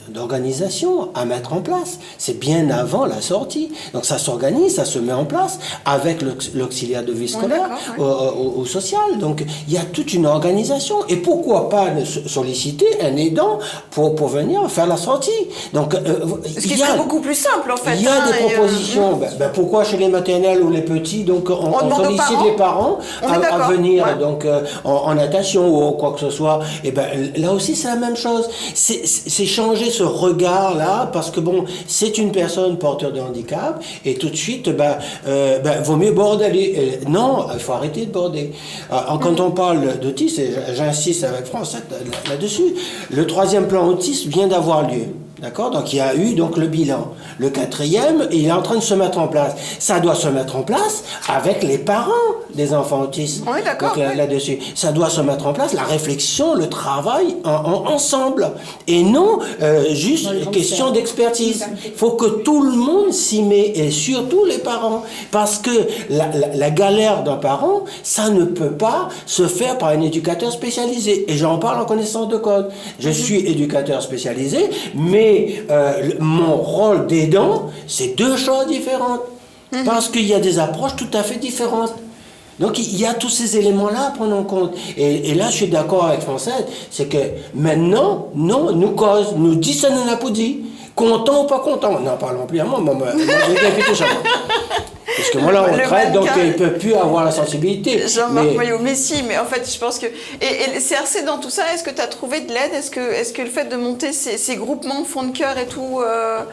d'organisation à mettre en place. C'est bien avant la sortie. Donc ça s'organise, ça se met en place avec l'auxiliaire de vie scolaire au social. Donc il y a toute une organisation. Et pourquoi pas solliciter un aidant pour venir faire la sortie. Donc ce qui serait beaucoup plus simple en fait. Il y a des propositions. Pourquoi chez les maternelles ou les petits, donc on sollicite les parents à venir donc en natation ou quoi que ce soit. Et là aussi c'est la même chose. C'est changer ce regard là, parce que bon, c'est une personne porteur de handicap et tout de suite vaut mieux border. Non, il faut arrêter de border. Quand on parle d'autisme, j'insiste avec Francette là-dessus, le 3e plan autisme vient d'avoir lieu. D'accord ? Donc il y a eu donc le bilan. Le 4e, il est en train de se mettre en place. Ça doit se mettre en place avec les parents des enfants autistes. Oui, d'accord. Donc là-dessus, ça doit se mettre en place, la réflexion, le travail ensemble. Et non juste une question d'expertise. Il faut que tout le monde s'y met, et surtout les parents. Parce que la galère d'un parent, ça ne peut pas se faire par un éducateur spécialisé. Et j'en parle en connaissance de cause. Je suis éducateur spécialisé, mais mon rôle d'aidant, c'est 2 choses différentes. Parce qu'il y a des approches tout à fait différentes. Donc il y a tous ces éléments-là à prendre en compte. Et là, je suis d'accord avec Francette, c'est que maintenant, non, nous cause, nous dit ça n'en a pas dit. Content ou pas content, n'en parlons plus à moi, j'ai bien tout ça. Parce que moi, la retraite, donc il ne peut plus avoir la sensibilité. Jean-Marc Maillot, mais si, mais en fait, je pense que... Et CRC, dans tout ça, est-ce que tu as trouvé de l'aide? Est-ce que le fait de monter ces groupements de fonds de cœur et tout...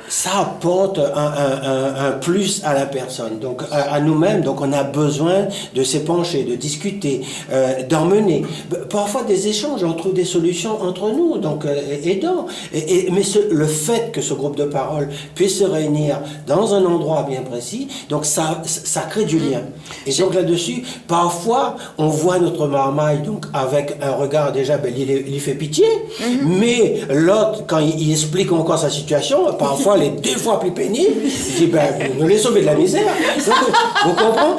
Ça apporte un plus à la personne, donc à nous-mêmes. Donc on a besoin de s'épancher, de discuter, d'emmener. Parfois des échanges, on trouve des solutions entre nous, donc aidants. Mais le fait que ce groupe de parole puisse se réunir dans un endroit bien précis, donc ça crée du lien. Et donc là-dessus, parfois, on voit notre marmaille donc avec un regard déjà, il fait pitié, mais l'autre, quand il explique encore sa situation, parfois, elle est 2 fois plus pénible. Il dit, nous les sauver de la misère. Donc, vous comprenez?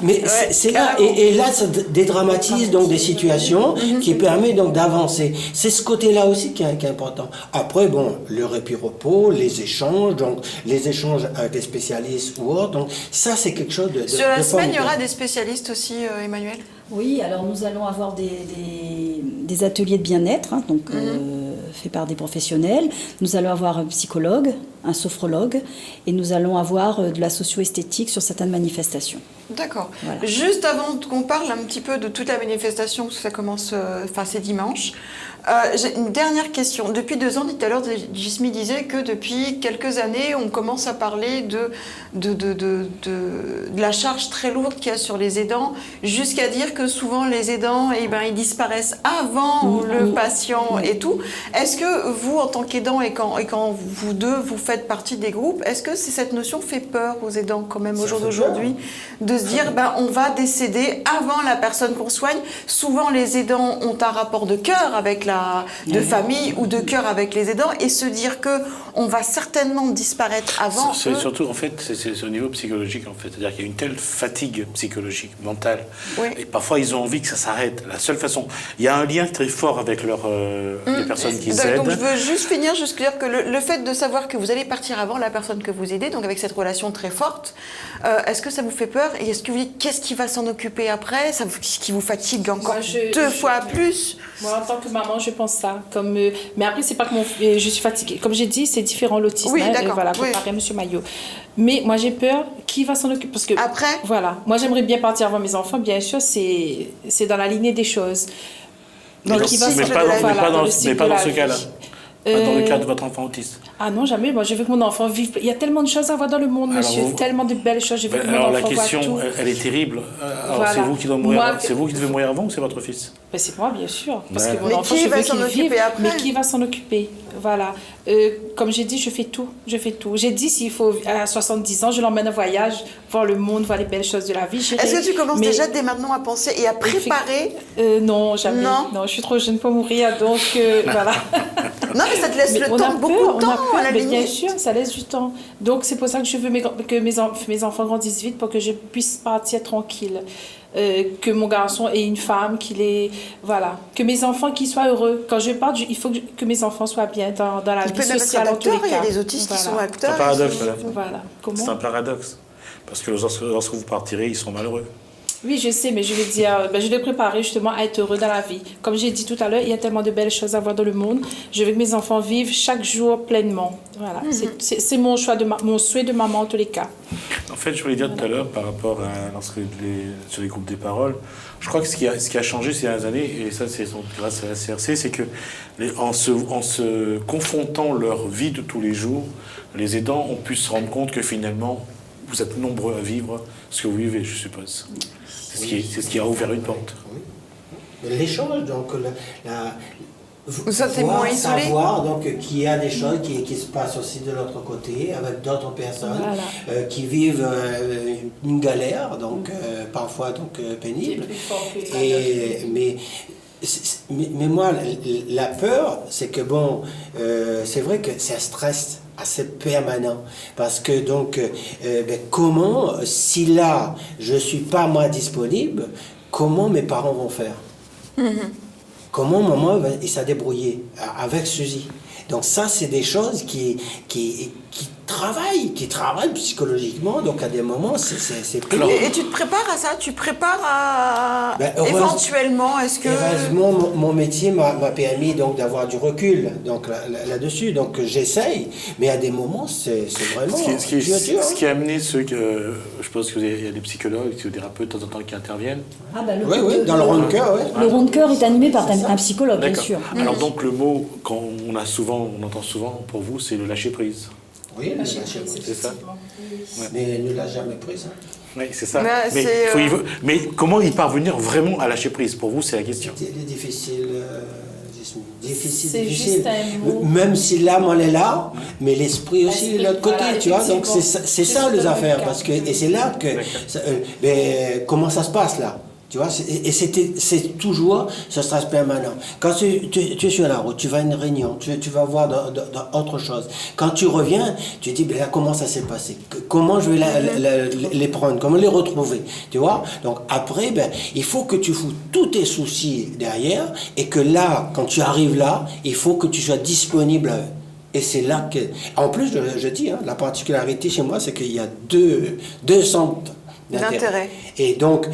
Mais c'est là, et là, ça dédramatise donc des situations qui permet donc d'avancer. C'est ce côté-là aussi qui est important. Après, bon, le répit-repos, les échanges, donc les échanges avec des spécialistes ou autres, donc ça, c'est quelque chose de Sur la semaine, formidable. il y aura des spécialistes aussi, Emmanuel? Oui, alors nous allons avoir des ateliers de bien-être, donc faits par des professionnels. Nous allons avoir un psychologue, un sophrologue, et nous allons avoir de la socio-esthétique sur certaines manifestations. D'accord. Voilà. Juste avant qu'on parle un petit peu de toute la manifestation, parce que ça commence, c'est dimanche, j'ai une dernière question. Depuis 2 ans, tout à l'heure, Gismi disait que depuis quelques années, on commence à parler de la charge très lourde qu'il y a sur les aidants, jusqu'à dire que souvent les aidants, ils disparaissent avant le patient et tout. Est-ce que vous, en tant qu'aidant, et quand vous deux, vous faites partie des groupes, est-ce que cette notion fait peur aux aidants quand même au jour d'aujourd'hui, de se dire, on va décéder avant la personne qu'on soigne? Souvent, les aidants ont un rapport de cœur avec de famille ou de cœur avec les aidants, et se dire que on va certainement disparaître avant. C'est surtout, en fait, c'est au niveau psychologique, en fait. C'est-à-dire qu'il y a une telle fatigue psychologique, mentale. Oui. Et parfois, ils ont envie que ça s'arrête. La seule façon... Il y a un lien très fort avec les personnes qu'ils aident. Donc, je veux juste finir, juste dire que le fait de savoir que vous allez partir avant la personne que vous aidez, donc avec cette relation très forte, est-ce que ça vous fait peur? Et est-ce que vous dites, qu'est-ce qui va s'en occuper après? Ce qui vous fatigue encore 2 fois plus? Moi, en tant que maman, je pense ça. Mais après, c'est pas que je suis fatiguée. Comme j'ai dit, c'est différent l'autisme. Oui, d'accord. Voilà, Oui. comparé à M. Maillot. Mais moi, j'ai peur. Qui va s'en occuper? Parce que Après? Voilà. Moi, j'aimerais bien partir avant mes enfants. Bien sûr, c'est dans la lignée des choses. Mais pas dans ce cas-là. Pas dans le cas de votre enfant autiste. Ah non, jamais. Moi, je veux que mon enfant vive. Il y a tellement de choses à voir dans le monde, monsieur. Tellement de belles choses. Je veux que mon enfant la voit question, tout. elle est terrible. Alors, Voilà. c'est vous qui devez mourir. C'est vous qui devez mourir avant ou c'est votre fils? Ben, c'est moi, bien sûr. Parce que mon Mais enfant, qui je va veux s'en qu'il occuper vive. après? Mais qui va s'en occuper? Voilà. Comme j'ai dit, je fais tout. Je fais tout. J'ai dit, s'il faut, à 70 ans, je l'emmène en voyage, voir le monde, voir les belles choses de la vie. Est-ce que tu commences déjà dès maintenant à penser et à préparer? Non, jamais. Non. Non, je suis trop jeune pour mourir, donc voilà. Non, mais ça te laisse Mais le on temps, a beaucoup peur, de temps, on a peur, à la mais limite. bien sûr, ça laisse du temps. Donc c'est pour ça que je veux que mes enfants grandissent vite pour que je puisse partir tranquille. Que mon garçon ait une femme, voilà, que mes enfants qu'ils soient heureux. Quand je pars, il faut que mes enfants soient bien dans la vie sociale en tous les cas. Il y a des autistes qui sont C'est acteurs. un paradoxe, madame. Voilà. Comment? C'est un paradoxe. Parce que lorsque vous partirez, ils seront malheureux. Oui, je sais, mais je veux dire, je vais préparer justement à être heureux dans la vie. Comme j'ai dit tout à l'heure, il y a tellement de belles choses à voir dans le monde. Je veux que mes enfants vivent chaque jour pleinement. Voilà, c'est mon choix, mon souhait de maman en tous les cas. En fait, je voulais dire tout à l'heure, par rapport à sur les groupes des paroles, je crois que ce qui a changé ces dernières années, et ça c'est grâce à la CRC, c'est que en se confrontant leur vie de tous les jours, les aidants ont pu se rendre compte que finalement, vous êtes nombreux à vivre ce que vous vivez, je suppose. C'est ce qui a ouvert une porte. Oui. L'échange, donc, Ça, c'est moins isolé. savoir donc qu'il y a des choses qui se passent aussi de l'autre côté, avec d'autres personnes qui vivent une galère, donc parfois donc pénible. Mais moi, la peur, c'est que bon, c'est vrai que c'est un stress assez permanent, parce que donc comment, si là je suis pas moi disponible, comment mes parents vont faire? Comment maman va s'est débrouillée avec Suzy? Donc ça, c'est des choses qui qui travaillent psychologiquement, donc à des moments, c'est plus... Et tu te prépares à ça? Tu prépares à... éventuellement, est-ce que... Heureusement, mon métier m'a permis donc d'avoir du recul donc, là-dessus, donc j'essaye, mais à des moments, c'est vraiment ce qui a amené ceux que... Je pense qu'il y a des psychologues, des thérapeutes de temps en temps qui interviennent. Oui, dans le rond de cœur, oui. Le rond de cœur est animé par un psychologue, bien sûr. Alors donc le mot qu'on entend souvent pour vous, c'est le lâcher prise. Oui, lâcher prise, c'est ça. Ouais. Mais ne l'a jamais prise. Hein. Oui, c'est ça. Mais comment y parvenir vraiment à lâcher prise? Pour vous, c'est la question. C'est difficile. C'est juste un mot. Même si l'âme elle est là, mais l'esprit aussi est de l'autre côté, tu vois. Donc c'est ça les affaires, parce que et c'est là que comment ça se passe là. Tu vois, c'est toujours ce stress permanent. Quand tu es sur la route, tu vas à une réunion, tu vas voir dans autre chose. Quand tu reviens, tu te dis, ben là, comment ça s'est passé? Comment je vais les prendre? Comment les retrouver? Tu vois? Donc après, il faut que tu fous tous tes soucis derrière et que là, quand tu arrives là, il faut que tu sois disponible à eux. Et c'est là que... En plus, je dis, la particularité chez moi, c'est qu'il y a deux centres d'intérêt. Et donc,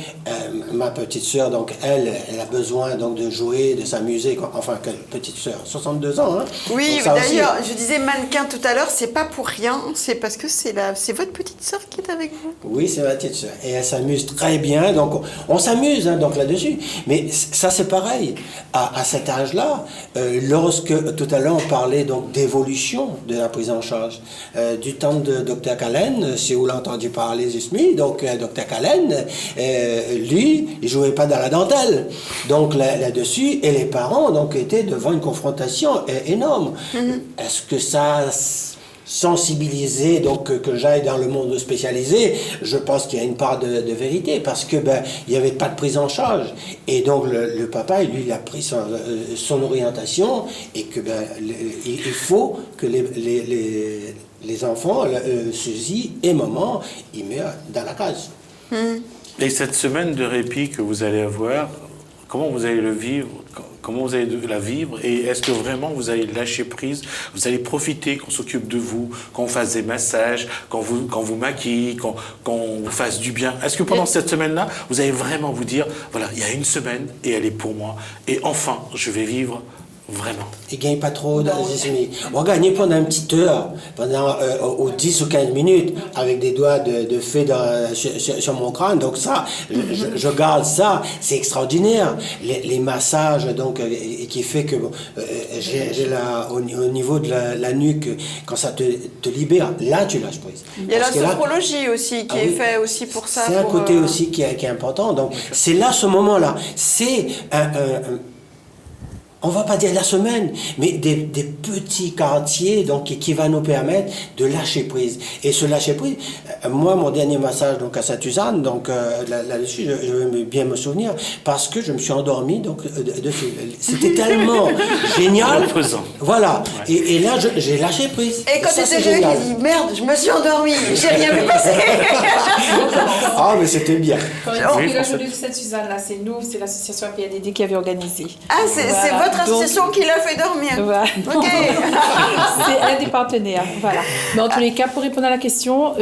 ma petite sœur, donc elle a besoin donc de jouer, de s'amuser. Enfin, petite sœur, 62 ans. Hein. Oui, d'ailleurs, je disais mannequin tout à l'heure, c'est pas pour rien, c'est parce que c'est votre petite sœur qui est avec vous. Oui, c'est ma petite sœur. Et elle s'amuse très bien, donc on s'amuse donc là-dessus. Mais ça, c'est pareil. À cet âge-là, lorsque tout à l'heure on parlait donc d'évolution de la prise en charge, du temps de Dr Callen, si vous l'avez entendu parler, Jusmi, donc Dr Callen, lui, il jouait pas dans la dentelle. Donc là-dessus, et les parents donc étaient devant une confrontation énorme. Est-ce que ça sensibilisé donc que j'aille dans le monde spécialisé? Je pense qu'il y a une part de vérité, parce que il n'y avait pas de prise en charge, et donc le papa, lui, il a pris son orientation, et que il faut que les enfants, Suzy et maman, ils meurent dans la case. Et cette semaine de répit que vous allez avoir, comment vous allez le vivre? Comment vous allez la vivre? Et est-ce que vraiment vous allez lâcher prise? Vous allez profiter qu'on s'occupe de vous, qu'on fasse des massages, qu'on vous maquille, qu'on vous fasse du bien? Est-ce que pendant cette semaine-là, vous allez vraiment vous dire, voilà, il y a une semaine et elle est pour moi, et enfin, je vais vivre vraiment? Il ne gagne pas trop, on gagne pendant une petite heure, pendant 10 ou 15 minutes, avec des doigts de fée sur mon crâne. Donc ça, je garde ça, c'est extraordinaire. Les massages, donc, qui fait que j'ai au niveau de la nuque, quand ça te libère, là tu lâches prise. Il y a la sophrologie aussi, qui est fait aussi pour ça. C'est un côté aussi qui est important. Donc c'est là, ce moment-là. C'est on va pas dire la semaine, mais des petits quartiers donc, qui va nous permettre de lâcher prise. Et ce lâcher prise, moi, mon dernier massage donc, à Saint-Suzanne, donc là-dessus, je veux bien me souvenir, parce que je me suis endormi donc, dessus. C'était tellement génial. Voilà. Ouais. Et là, j'ai lâché prise. Et quand tu étais jeune, tu dis, merde, je me suis endormi, j'ai rien vu passer. Ah, mais c'était bien. Quand il dit que la journée de Saint-Suzanne, là, c'est nous, c'est l'association APADD qui avait organisé. Ah, c'est votre association qui l'a fait dormir. Voilà. Ok. C'est un des partenaires. Voilà. Mais en tous les cas, pour répondre à la question,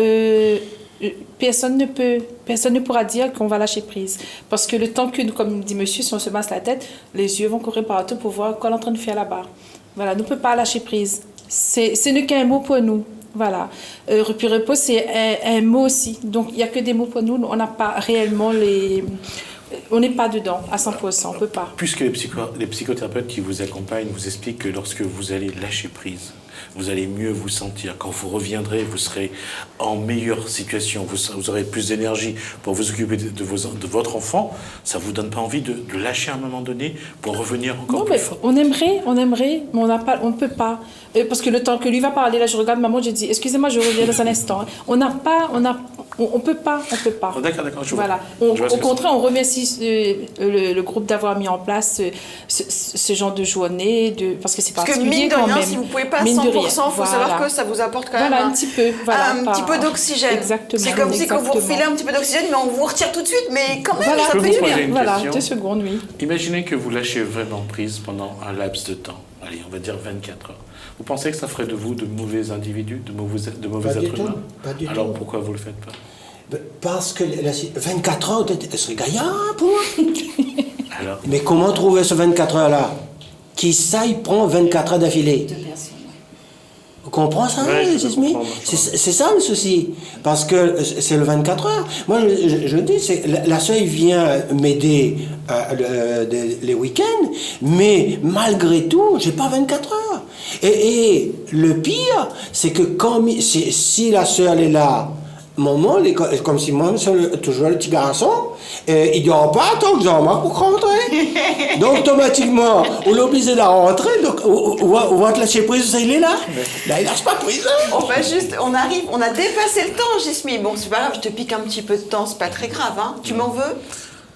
personne ne pourra dire qu'on va lâcher prise. Parce que le temps que, comme dit monsieur, si on se masse la tête, les yeux vont courir partout pour voir quoi on est en train de faire là-bas. Voilà, on ne peut pas lâcher prise. Ce n'est qu'un mot pour nous. Voilà. Repos, c'est un mot aussi. Donc, il n'y a que des mots pour nous. On n'a pas réellement on n'est pas dedans à 100%, on ne peut pas. Puisque les psychothérapeutes qui vous accompagnent vous expliquent que lorsque vous allez lâcher prise, vous allez mieux vous sentir. Quand vous reviendrez, vous serez en meilleure situation, vous aurez plus d'énergie pour vous occuper de votre enfant. Ça ne vous donne pas envie de lâcher à un moment donné pour revenir encore plus fort? On aimerait, mais on ne peut pas. Parce que le temps que lui va parler, là je regarde maman, je dis, excusez-moi, je reviens dans un instant. On peut pas. Oh, d'accord, je vois. Voilà. Au contraire, on remercie le groupe d'avoir mis en place ce genre de journée, parce que c'est particulier quand même. Parce que mine de rien, si vous ne pouvez pas 100%, il faut savoir que ça vous apporte quand même un petit peu, un petit peu d'oxygène. Exactement. C'est comme si quand vous refilez un petit peu d'oxygène, mais on vous retire tout de suite, mais quand même, ça fait du bien. Voilà, 2 secondes, oui. Imaginez que vous lâchez vraiment prise pendant un laps de temps. Allez, on va dire 24 heures. Vous pensez que ça ferait de vous de mauvais individus, de mauvais êtres humains? Pas du Alors tout. pourquoi vous le faites pas? Parce que 24 heures, ce serait gaillard pour moi. Alors, Mais comment trouver ce 24 heures-là? Qui ça, il prend 24 heures d'affilée? Vous comprenez ça, Ouais, je Jasmine? comprends, C'est ça le souci. Parce que c'est le 24 heures. Moi, je dis, la sœur vient m'aider les week-ends, mais malgré tout, j'ai pas 24 heures. Et le pire, c'est que si la sœur elle est là, maman, comme si moi, c'est toujours le petit garçon, il ne dort pas tant que j'en marre pour rentrer. Donc, automatiquement, on est obligé de la rentrer, donc on va te lâcher prise, il est là. Là, il lâche pas prise. On va juste, on a dépassé le temps, Gismi. Bon, c'est pas grave, je te pique un petit peu de temps, c'est pas très grave, hein. Tu m'en veux?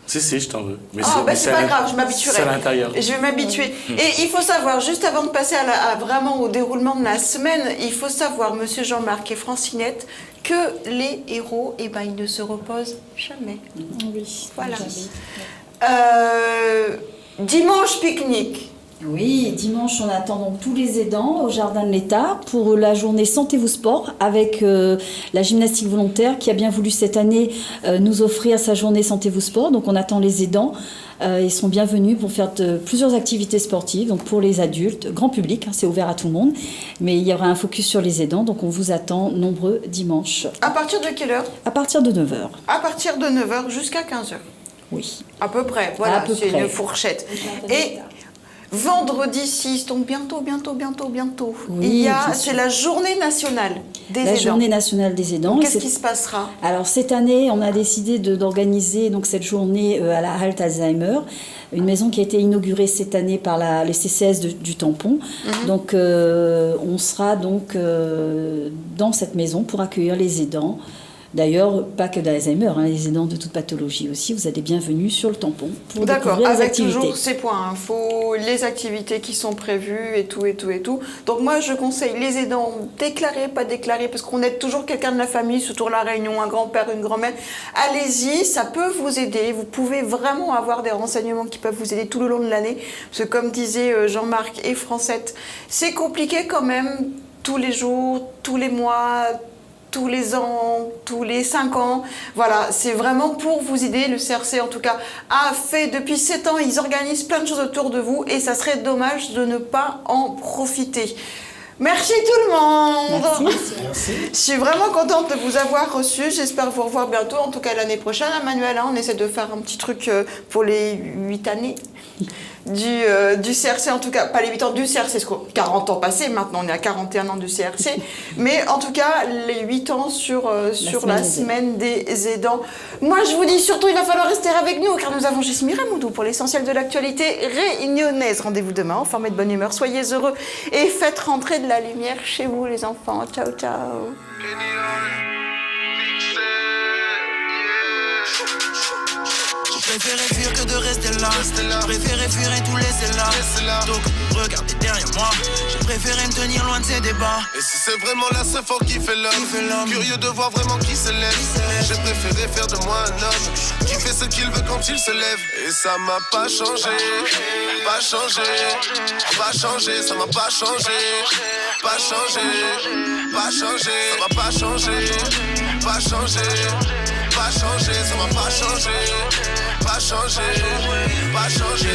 si, je t'en veux. Mais C'est pas grave, je m'habituerai. C'est à l'intérieur. Je vais m'habituer. Et il faut savoir, juste avant de passer vraiment au déroulement de la semaine, il faut savoir, monsieur Jean-Marc et Francinette, que les héros, ils ne se reposent jamais. Oui. Voilà. Jamais. Dimanche pique-nique. Oui, dimanche, on attend donc tous les aidants au Jardin de l'État pour la journée Sentez-vous Sport avec la gymnastique volontaire qui a bien voulu cette année nous offrir sa journée Sentez-vous Sport. Donc on attend les aidants. Ils sont bienvenus pour faire plusieurs activités sportives. Donc pour les adultes, grand public, c'est ouvert à tout le monde. Mais il y aura un focus sur les aidants. Donc on vous attend nombreux dimanche. À partir de quelle heure? À partir de 9h. À partir de 9h jusqu'à 15h. Oui. À peu près, voilà, À peu c'est près. une fourchette. Et vendredi 6, donc bientôt. Oui, c'est la journée nationale des La aidants. journée nationale des aidants. Qu'est-ce qui se passera? Alors cette année, on a décidé d'organiser donc cette journée à la halte Alzheimer, une maison qui a été inaugurée cette année par le CCS du Tampon. Donc on sera donc dans cette maison pour accueillir les aidants. D'ailleurs, pas que d'Alzheimer, les aidants de toute pathologie aussi. Vous êtes les bienvenus sur le Tampon pour D'accord, découvrir les avec activités. toujours ces points infos, les activités qui sont prévues et tout. Donc moi, je conseille les aidants déclarés, pas déclarés, parce qu'on aide toujours quelqu'un de la famille, surtout la réunion, un grand-père, une grand-mère. Allez-y, ça peut vous aider. Vous pouvez vraiment avoir des renseignements qui peuvent vous aider tout le long de l'année. Parce que comme disaient Jean-Marc et Francette, c'est compliqué quand même, tous les jours, tous les mois, tous les ans, tous les 5 ans. Voilà, c'est vraiment pour vous aider. Le CRC, en tout cas, a fait depuis 7 ans. Ils organisent plein de choses autour de vous et ça serait dommage de ne pas en profiter. Merci tout le monde. Merci. Je suis vraiment contente de vous avoir reçus. J'espère vous revoir bientôt, en tout cas l'année prochaine. Manuel, on essaie de faire un petit truc pour les 8 années du CRC, en tout cas, pas les 8 ans du CRC, c'est 40 ans passés, maintenant on est à 41 ans du CRC, mais en tout cas les 8 ans sur la semaine des aidants. Moi je vous dis surtout, il va falloir rester avec nous car nous avons Gismi Ramoudou pour l'essentiel de l'actualité réunionnaise. Rendez-vous demain en forme et de bonne humeur, soyez heureux et faites rentrer de la lumière chez vous les enfants. Ciao ciao. Je préférais fuir que de rester là. Je préférais fuir et tout laisser là. Donc regardez derrière moi. J'ai préféré me tenir loin de ces débats. Et si c'est vraiment là, c'est fort qui fait l'homme. Curieux de voir vraiment qui se lève. J'ai préféré faire de moi un homme qui fait ce qu'il veut quand il se lève. Et ça m'a pas changé. Pas changé. Pas changé. Ça m'a pas changé. Pas changé. Pas changé. Ça m'a pas changé. Pas changé. Pas changé. Ça m'a pas changé. Pas changé, pas changé.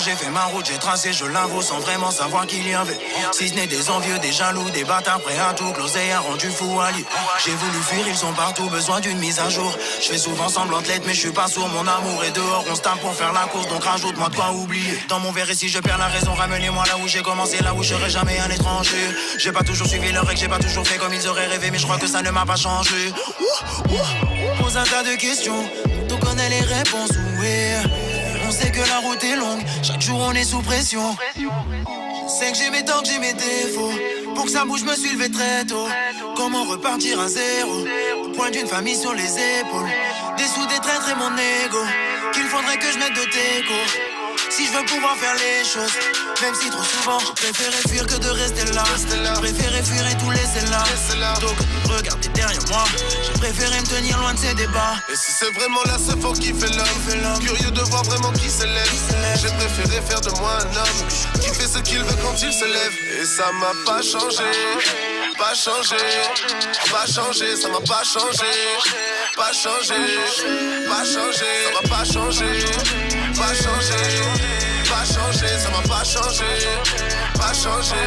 J'ai fait ma route, j'ai tracé, je l'avoue, sans vraiment savoir qu'il y avait. Si ce n'est des envieux, des jaloux, des bâtards prêts à tout closer, a rendu fou allié. J'ai voulu fuir, ils sont partout, besoin d'une mise à jour. Je fais souvent semblant de l'être, mais je suis pas sourd. Mon amour est dehors, on se tape pour faire la course, donc rajoute-moi de quoi oublier. Dans mon verre, ici je perds la raison, ramenez-moi là où j'ai commencé, là où je serai jamais un étranger. J'ai pas toujours suivi leurs règles, j'ai pas toujours fait comme ils auraient rêvé, mais je crois que ça ne m'a pas changé. Pose un tas de questions, on connaît les réponses, oui. On sait que la route est longue, chaque jour on est sous pression. Je sais que j'ai mes torts, que j'ai mes défauts. Pour que ça bouge, je me suis levé très tôt. Comment repartir à zéro? Au point d'une famille sur les épaules. Des sous, des traîtres et mon ego. Qu'il faudrait que je mette de déco. Si je veux pouvoir faire les choses, même si trop souvent je préférais fuir que de rester là. Je préférais fuir et tout laisser là. Donc regardez derrière moi. J'ai préféré me tenir loin de ces débats. Et si c'est vraiment là, c'est fort qui fait l'homme. Curieux de voir vraiment qui se lève. J'ai préféré faire de moi un homme qui fait ce ce qu'il veut quand il se lève. Et ça m'a pas changé, pas changé, pas changé, ça m'a pas changé, pas changé, pas changé, ça m'a pas changé, pas changé, pas changé, ça m'a pas changé, pas changé,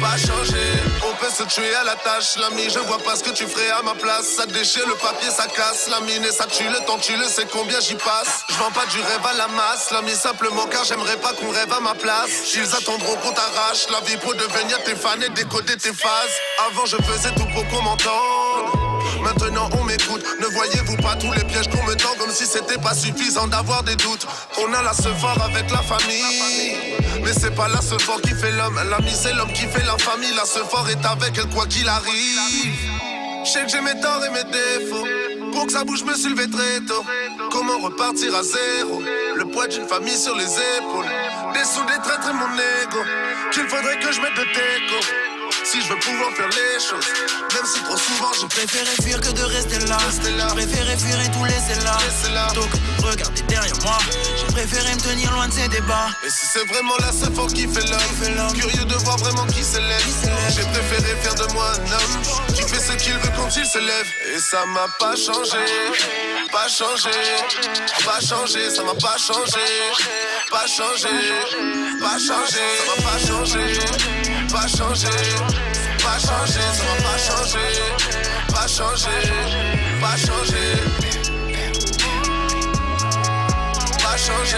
pas changé. On peut se tuer à la tâche, l'ami, je vois pas ce que tu ferais à ma place. Ça déchire le papier, ça casse, la mine et ça tue le temps, tu le sais combien j'y passe. Je vends pas du rêve à la masse, l'ami, simplement car j'aimerais pas qu'on rêve à ma place. Ils attendront qu'on t'arrache la vie pour devenir tes fans et décoder tes phases. Avant je faisais tout pour qu'on m'entende, maintenant on m'écoute. Ne voyez-vous pas tous les pièges qu'on me tend, comme si c'était pas suffisant d'avoir des doutes. On a la ce fort avec la famille, mais c'est pas la ce fort qui fait l'homme. L'ami c'est l'homme qui fait la famille, la ce fort est avec elle quoi qu'il arrive. Je sais que j'ai mes torts et mes défauts, pour que ça bouge me suis levé très tôt. Comment repartir à zéro, le poids d'une famille sur les épaules, des sous, des traîtres et mon ego, qu'il faudrait que je mette de déco si je veux pouvoir faire les choses, même si trop souvent je Préférais fuir que de rester là. Préférais fuir et tout laisser là. Donc regardez derrière moi, j'ai préféré me tenir loin de ces débats. Et si c'est vraiment la seule force qui fait l'homme, curieux de voir vraiment qui s'élève. J'ai préféré faire de moi un homme qui fait ce qu'il veut quand il se lève. Et ça m'a pas changé, pas changé, pas changé, ça m'a pas changé, pas changé, pas changé, ça m'a pas changé, pas changé, pas changé, ça m'a pas changé, pas changé, pas changé, pas changé.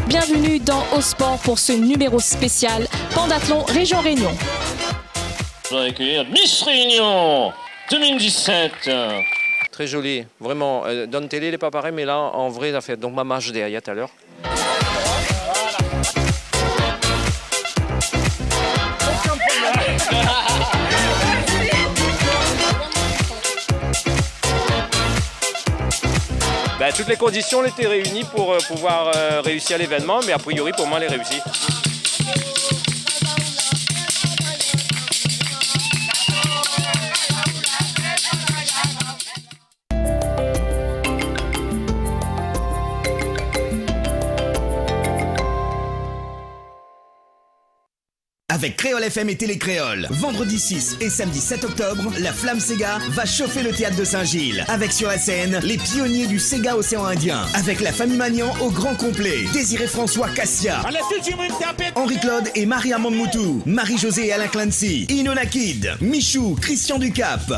Bienvenue dans Au Sport pour ce numéro spécial Pendathlon Région Réunion. Je vais accueillir Miss Réunion 2017. Très joli, vraiment. Dans la télé, il n'est pas pareil, mais là, en vrai, il a fait donc ma marche derrière tout à l'heure. Ben, toutes les conditions étaient réunies pour pouvoir réussir l'événement, mais a priori, pour moi, elle est réussie. Avec Créole FM et Télécréole, vendredi 6 et samedi 7 octobre, la Flamme Sega va chauffer le théâtre de Saint-Gilles. Avec sur la scène, les pionniers du Sega Océan Indien. Avec la famille Magnan au grand complet. Désiré François Cassia. Henri-Claude et Marie-Armande Moutou. Marie-Josée et Alain Clancy. Inona Kid. Michou, Christian Ducap.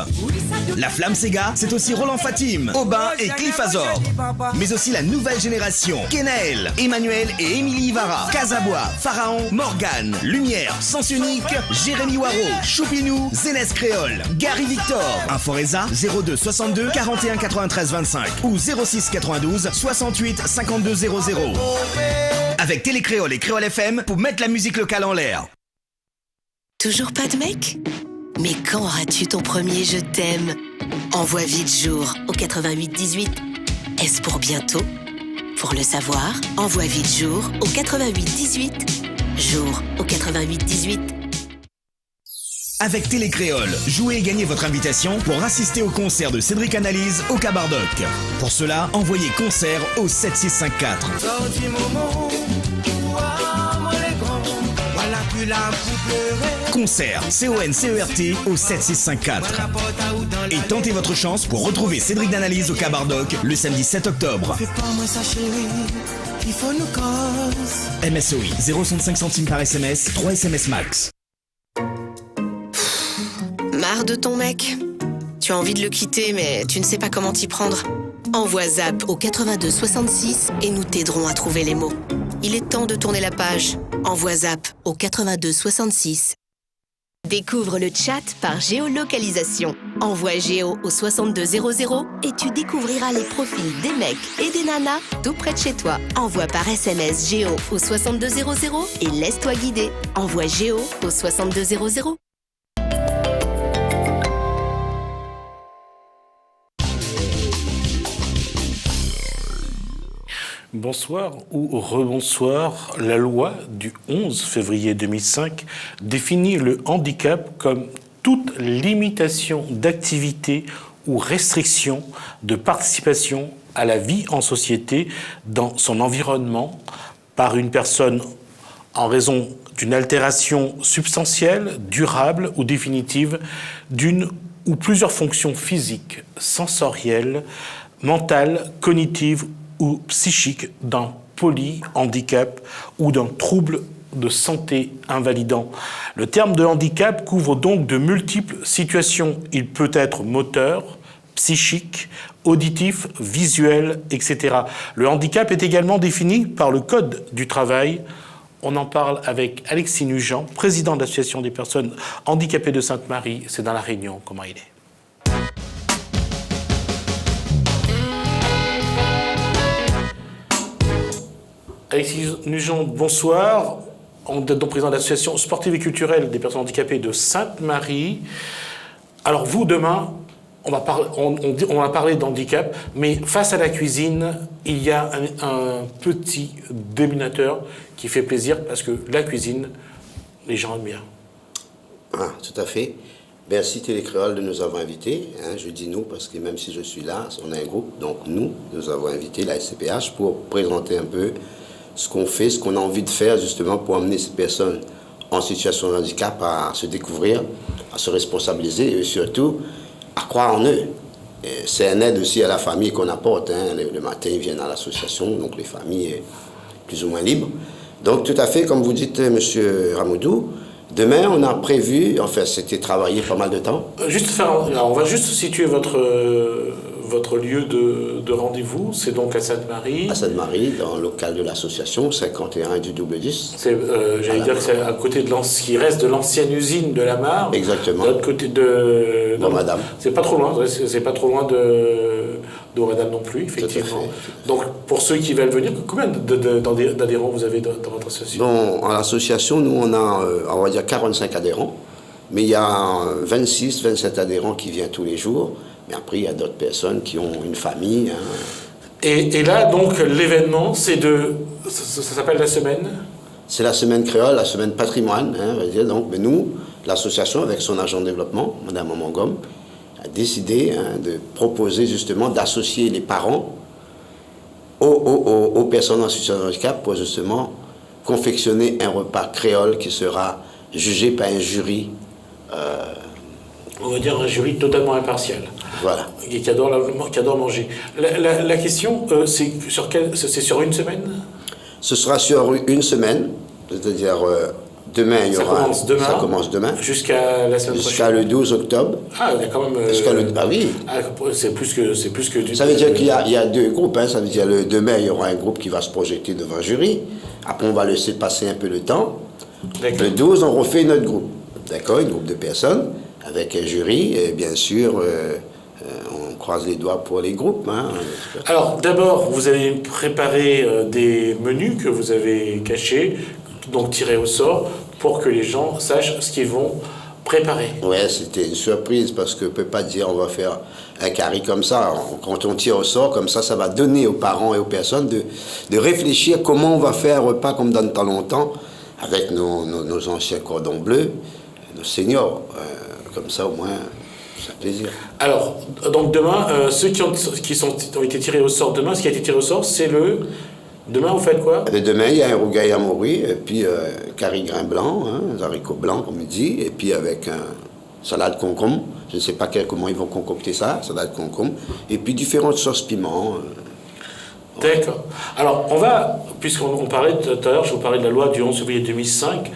La Flamme Sega, c'est aussi Roland Fatim, Aubin et Cliff Azor. Mais aussi la nouvelle génération. Kenaël, Emmanuel et Émilie Ivara. Casabois, Pharaon, Morgane, Lumière, Sens Unique, Jérémy Waro, Choupinou, Zénès Créole, Gary Victor. Inforesa 02 62 41 93 25 ou 06 92 68 52 00. Avec Télécréole et Créole FM pour mettre la musique locale en l'air. Toujours pas de mec? Mais quand auras-tu ton premier je t'aime? Envoie vite jour au 88 18. Est-ce pour bientôt? Pour le savoir, envoie vite jour au 88 18. Jour au 88 18. Avec Télécréole, jouez et gagnez votre invitation pour assister au concert de Cédric Analyse au Cabardoc. Pour cela, envoyez concert au 7654. Concert CONCERT au 7654. Et tentez votre chance pour retrouver Cédric d'Analyse au Cabardoc le samedi 7 octobre. MSOI 0,65 centimes par SMS, 3 SMS max. Marre de ton mec? Tu as envie de le quitter, mais tu ne sais pas comment t'y prendre? Envoie Zap au 82 66 et nous t'aiderons à trouver les mots. Il est temps de tourner la page. Envoie Zap au 82 66. Découvre le chat par géolocalisation. Envoie Géo au 6200 et tu découvriras les profils des mecs et des nanas tout près de chez toi. Envoie par SMS Géo au 6200 et laisse-toi guider. Envoie Géo au 6200. Bonsoir ou rebonsoir. La loi du 11 février 2005 définit le handicap comme toute limitation d'activité ou restriction de participation à la vie en société dans son environnement par une personne en raison d'une altération substantielle, durable ou définitive d'une ou plusieurs fonctions physiques, sensorielles, mentales, cognitives ou psychique d'un polyhandicap ou d'un trouble de santé invalidant. Le terme de handicap couvre donc de multiples situations. Il peut être moteur, psychique, auditif, visuel, etc. Le handicap est également défini par le Code du travail. On en parle avec Alexis Nugent, président de l'Association des personnes handicapées de Sainte-Marie. C'est dans la Réunion. Comment il est ? Alexis Nugent, bonsoir. On est donc président de l'association sportive et culturelle des personnes handicapées de Sainte-Marie. Alors vous, demain, on va parler d'handicap, mais face à la cuisine, il y a un petit dénominateur qui fait plaisir parce que la cuisine, les gens aiment bien. Ah, tout à fait. Merci Télécréole de nous avoir invités. Je dis nous parce que même si je suis là, on a un groupe. Donc nous avons invité la SCPH pour présenter un peu ce qu'on fait, ce qu'on a envie de faire justement pour amener ces personnes en situation de handicap à se découvrir, à se responsabiliser et surtout à croire en eux. C'est un aide aussi à la famille qu'on apporte. Le matin, ils viennent à l'association, donc les familles plus ou moins libres. Donc tout à fait, comme vous dites, Monsieur Ramoudou, demain, on a prévu, enfin c'était travaillé pas mal de temps. On va juste situer votre lieu de rendez-vous, c'est donc à Sainte-Marie. À Sainte-Marie, dans le local de l'association, 51 du double 10. J'allais dire que c'est à côté de qui reste de l'ancienne usine de la Mare. Exactement. De l'autre côté de... Non, Madame. C'est pas trop loin, c'est pas trop loin de Madame non plus, effectivement. Donc, pour ceux qui veulent venir, combien d'adhérents vous avez dans votre association? Bon, en association, nous, on a, on va dire, 45 adhérents. Mais il y a 26, 27 adhérents qui viennent tous les jours. Mais après, il y a d'autres personnes qui ont une famille. Et là, donc, l'événement, ça s'appelle la semaine? C'est la semaine créole, la semaine patrimoine, on va dire. Donc, mais nous, l'association, avec son agent de développement, Mme Omongom, a décidé de proposer justement d'associer les parents aux personnes en situation de handicap pour justement confectionner un repas créole qui sera jugé par un jury. On va dire un jury totalement impartial. Voilà. Et qui adore manger. La question, c'est sur une semaine? Ce sera sur une semaine, c'est-à-dire demain, il y aura... Ça commence demain. Jusqu'à la semaine prochaine. Jusqu'à le 12 octobre. Ah, il y a quand même... Ah oui. C'est plus que du... Ça veut dire qu'il y a deux groupes. Ça veut dire demain, il y aura un groupe qui va se projeter devant un jury. Après, on va laisser passer un peu le temps. Le 12, on refait notre groupe. D'accord, un groupe de personnes avec un jury. Et bien sûr, on croise les doigts pour les groupes. Alors, d'abord, vous avez préparé des menus que vous avez cachés, donc tirés au sort, pour que les gens sachent ce qu'ils vont préparer. Ouais, c'était une surprise parce que ne peut pas dire on va faire un carré comme ça. Quand on tire au sort comme ça, ça va donner aux parents et aux personnes de réfléchir comment on va faire un repas comme dans le temps longtemps avec nos anciens cordons bleus, nos seniors. Comme ça, au moins, ça fait plaisir. Alors, donc demain, ceux qui ont été tirés au sort demain, ce qui a été tiré au sort, c'est le... Demain, vous faites quoi? Demain, il y a un rougail à mourir, et puis carré grain blanc, des haricots blancs, comme il dit, et puis avec salade concombre. Je ne sais pas comment ils vont concocter ça, salade concombre, et puis différentes sauces piment. D'accord. Alors, on va, puisqu'on parlait tout à l'heure, je vous parlais de la loi du 11 février 2005,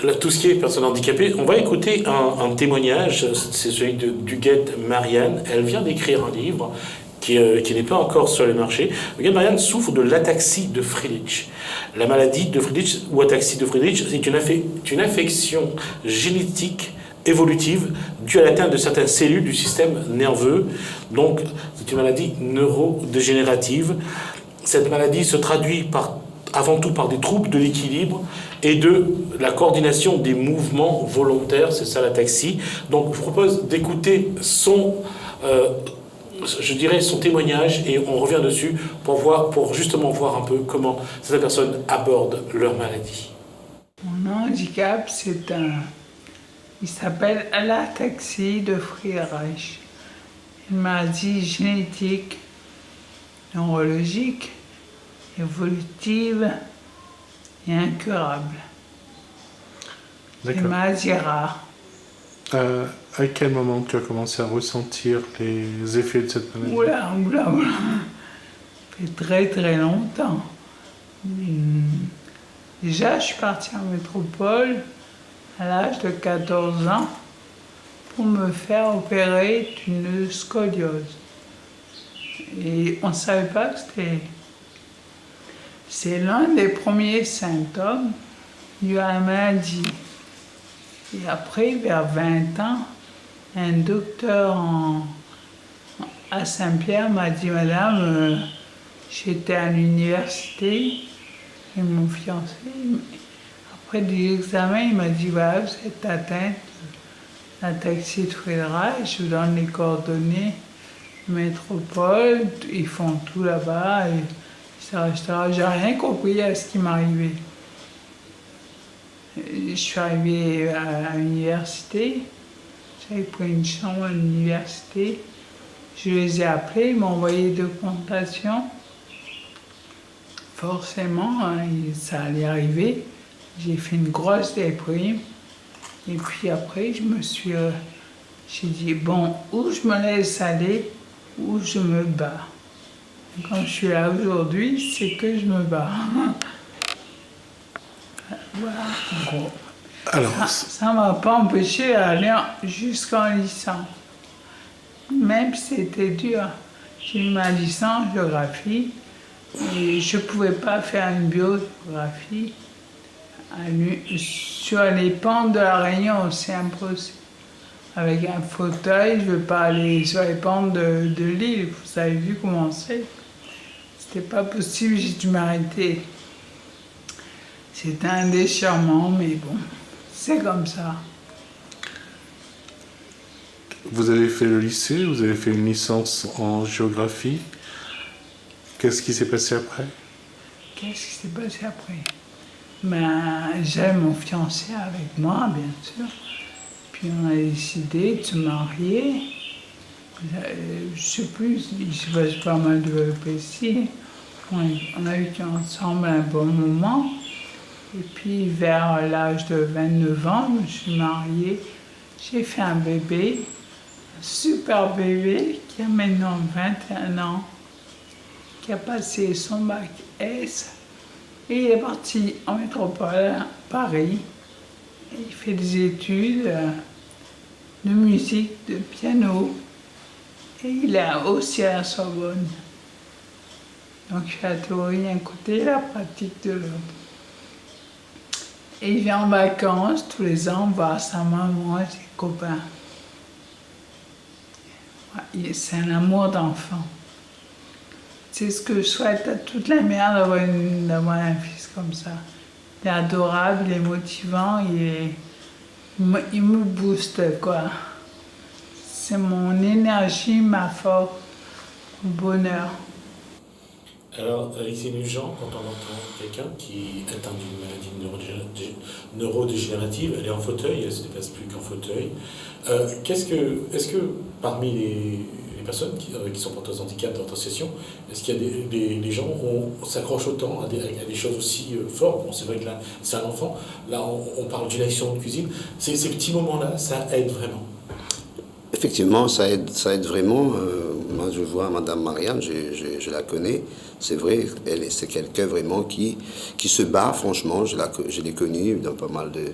là, tout ce qui est personnes handicapées, on va écouter un témoignage, c'est celui de Duguette Marianne. Elle vient d'écrire un livre qui n'est pas encore sur le marché. Regarde, Marianne souffre de l'ataxie de Friedrich. La maladie de Friedrich ou ataxie de Friedrich, c'est une affection génétique évolutive due à l'atteinte de certaines cellules du système nerveux. Donc, c'est une maladie neurodégénérative. Cette maladie se traduit avant tout par des troubles de l'équilibre et de la coordination des mouvements volontaires, c'est ça l'ataxie. Donc, je vous propose d'écouter son témoignage et on revient dessus pour justement voir un peu comment cette personne aborde leur maladie. Mon handicap, il s'appelle l'ataxie de Friedreich, une maladie génétique, neurologique, évolutive et incurable. C'est une maladie rare. À quel moment tu as commencé à ressentir les effets de cette maladie? Oula. Ça fait très très longtemps. Déjà, je suis partie en métropole à l'âge de 14 ans pour me faire opérer d'une scoliose. Et on ne savait pas que c'est l'un des premiers symptômes de la maladie. Et après, vers 20 ans, un docteur à Saint-Pierre m'a dit « Madame, j'étais à l'université et mon fiancé, après des examens, il m'a dit « Voilà, vous êtes atteinte d'ataxie de Friedreich, je vous donne les coordonnées métropole, ils font tout là-bas, etc. » J'ai rien compris à ce qui m'arrivait. Je suis arrivée à l'université, j'avais pris une chambre à l'université, je les ai appelés, ils m'ont envoyé 2 consultations. Forcément, ça allait arriver, j'ai fait une grosse déprime, et puis après, j'ai dit, bon, ou je me laisse aller, ou je me bats. Quand je suis là aujourd'hui, c'est que je me bats. Voilà, en gros. Alors, ça ne m'a pas empêché d'aller jusqu'en licence. Même si c'était dur. J'ai eu ma licence en géographie et je ne pouvais pas faire une biographie sur les pentes de la Réunion, c'est impossible. Avec un fauteuil, je ne veux pas aller sur les pentes de l'île. Vous avez vu comment c'est. C'était pas possible, j'ai dû m'arrêter. C'était un déchirement, mais bon, c'est comme ça. Vous avez fait le lycée, vous avez fait une licence en géographie. Qu'est-ce qui s'est passé après? Qu'est-ce qui s'est passé après? J'avais mon fiancé avec moi, bien sûr. Puis on a décidé de se marier. Je ne sais plus, il s'est passé pas mal de péripéties. On a vécu ensemble un bon moment. Et puis vers l'âge de 29 ans, je me suis mariée. J'ai fait un bébé, un super bébé qui a maintenant 21 ans, qui a passé son bac S. Et il est parti en métropole, à Paris. Et il fait des études de musique, de piano. Et il est aussi à la Sorbonne. Donc je fais la théorie d'un côté et la pratique de l'autre. Et il vient en vacances tous les ans voir sa maman et ses copains. C'est un amour d'enfant. C'est ce que je souhaite à toute la mère d'avoir un fils comme ça. Il est adorable, il est motivant, il me booste, quoi. C'est mon énergie, ma force, mon bonheur. Alors, c'est urgent quand on entend quelqu'un qui est atteint d'une maladie neurodégénérative, elle est en fauteuil, elle ne se déplace plus qu'en fauteuil. Est-ce que parmi les personnes qui sont porteuses de handicap dans votre session, est-ce qu'il y a des gens où on s'accroche autant à des choses aussi fortes? Bon, c'est vrai que là, c'est un enfant, là on parle d'une action de cuisine. Ces petits moments-là, ça aide vraiment. Effectivement, ça aide vraiment. Moi, je vois Madame Marianne, je la connais. C'est vrai, c'est quelqu'un vraiment qui se bat, franchement. Je l'ai connue dans pas mal de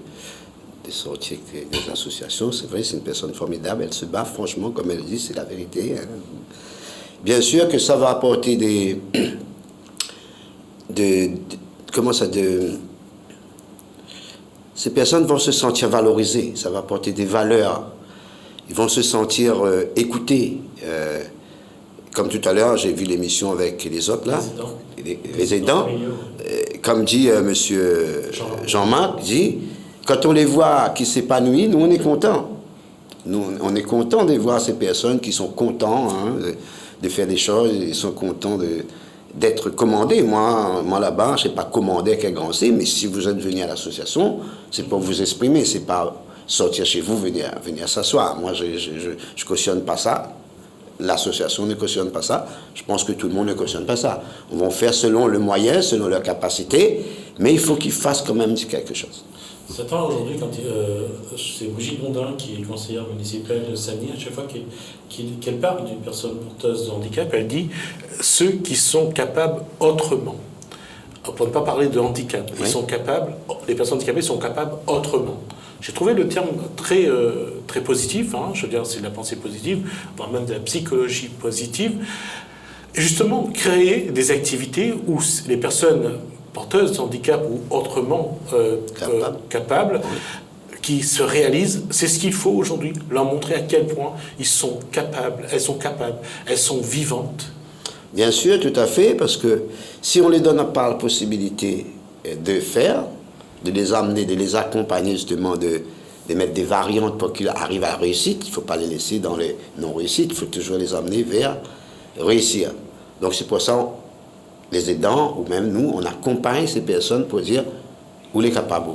sorties avec des associations. C'est vrai, c'est une personne formidable. Elle se bat, franchement, comme elle dit, c'est la vérité. Hein. Bien sûr que ça va apporter ces personnes vont se sentir valorisées, ça va apporter des valeurs, ils vont se sentir écoutés. Comme tout à l'heure, j'ai vu l'émission avec les autres là, les aidants. Comme dit monsieur Jean-Marc, dit, quand on les voit qui s'épanouissent, nous on est contents. Nous on est contents de voir ces personnes qui sont contents de faire des choses, ils sont contents d'être commandés. Moi là-bas, je ne sais pas commander avec un grand C, mais si vous êtes venu à l'association, c'est pour vous exprimer, c'est pas sortir chez vous, venir s'asseoir. Moi, je cautionne pas ça. L'association ne cautionne pas ça. Je pense que tout le monde ne cautionne pas ça. On va faire selon le moyen, selon leur capacité, mais il faut qu'ils fassent quand même quelque chose. Certains aujourd'hui, quand c'est Brigitte Gondin, qui est conseillère municipale de Sagny, à chaque fois qu'elle parle d'une personne porteuse de handicap, elle dit ceux qui sont capables autrement. Pour ne pas parler de handicap, ils sont capables, les personnes handicapées sont capables autrement. J'ai trouvé le terme très, très positif, je veux dire, c'est de la pensée positive, voire même de la psychologie positive. Et justement, créer des activités où les personnes porteuses de handicap ou autrement capables, qui se réalisent, c'est ce qu'il faut aujourd'hui, leur montrer à quel point ils sont capables, elles sont vivantes. Bien sûr, tout à fait, parce que si on les donne pas la possibilité de faire, de les amener, de les accompagner justement, de mettre des variantes pour qu'ils arrivent à la réussite, il ne faut pas les laisser dans les non-réussites, il faut toujours les amener vers réussir. Donc c'est pour ça, les aidants, ou même nous, on accompagne ces personnes pour dire où les capables.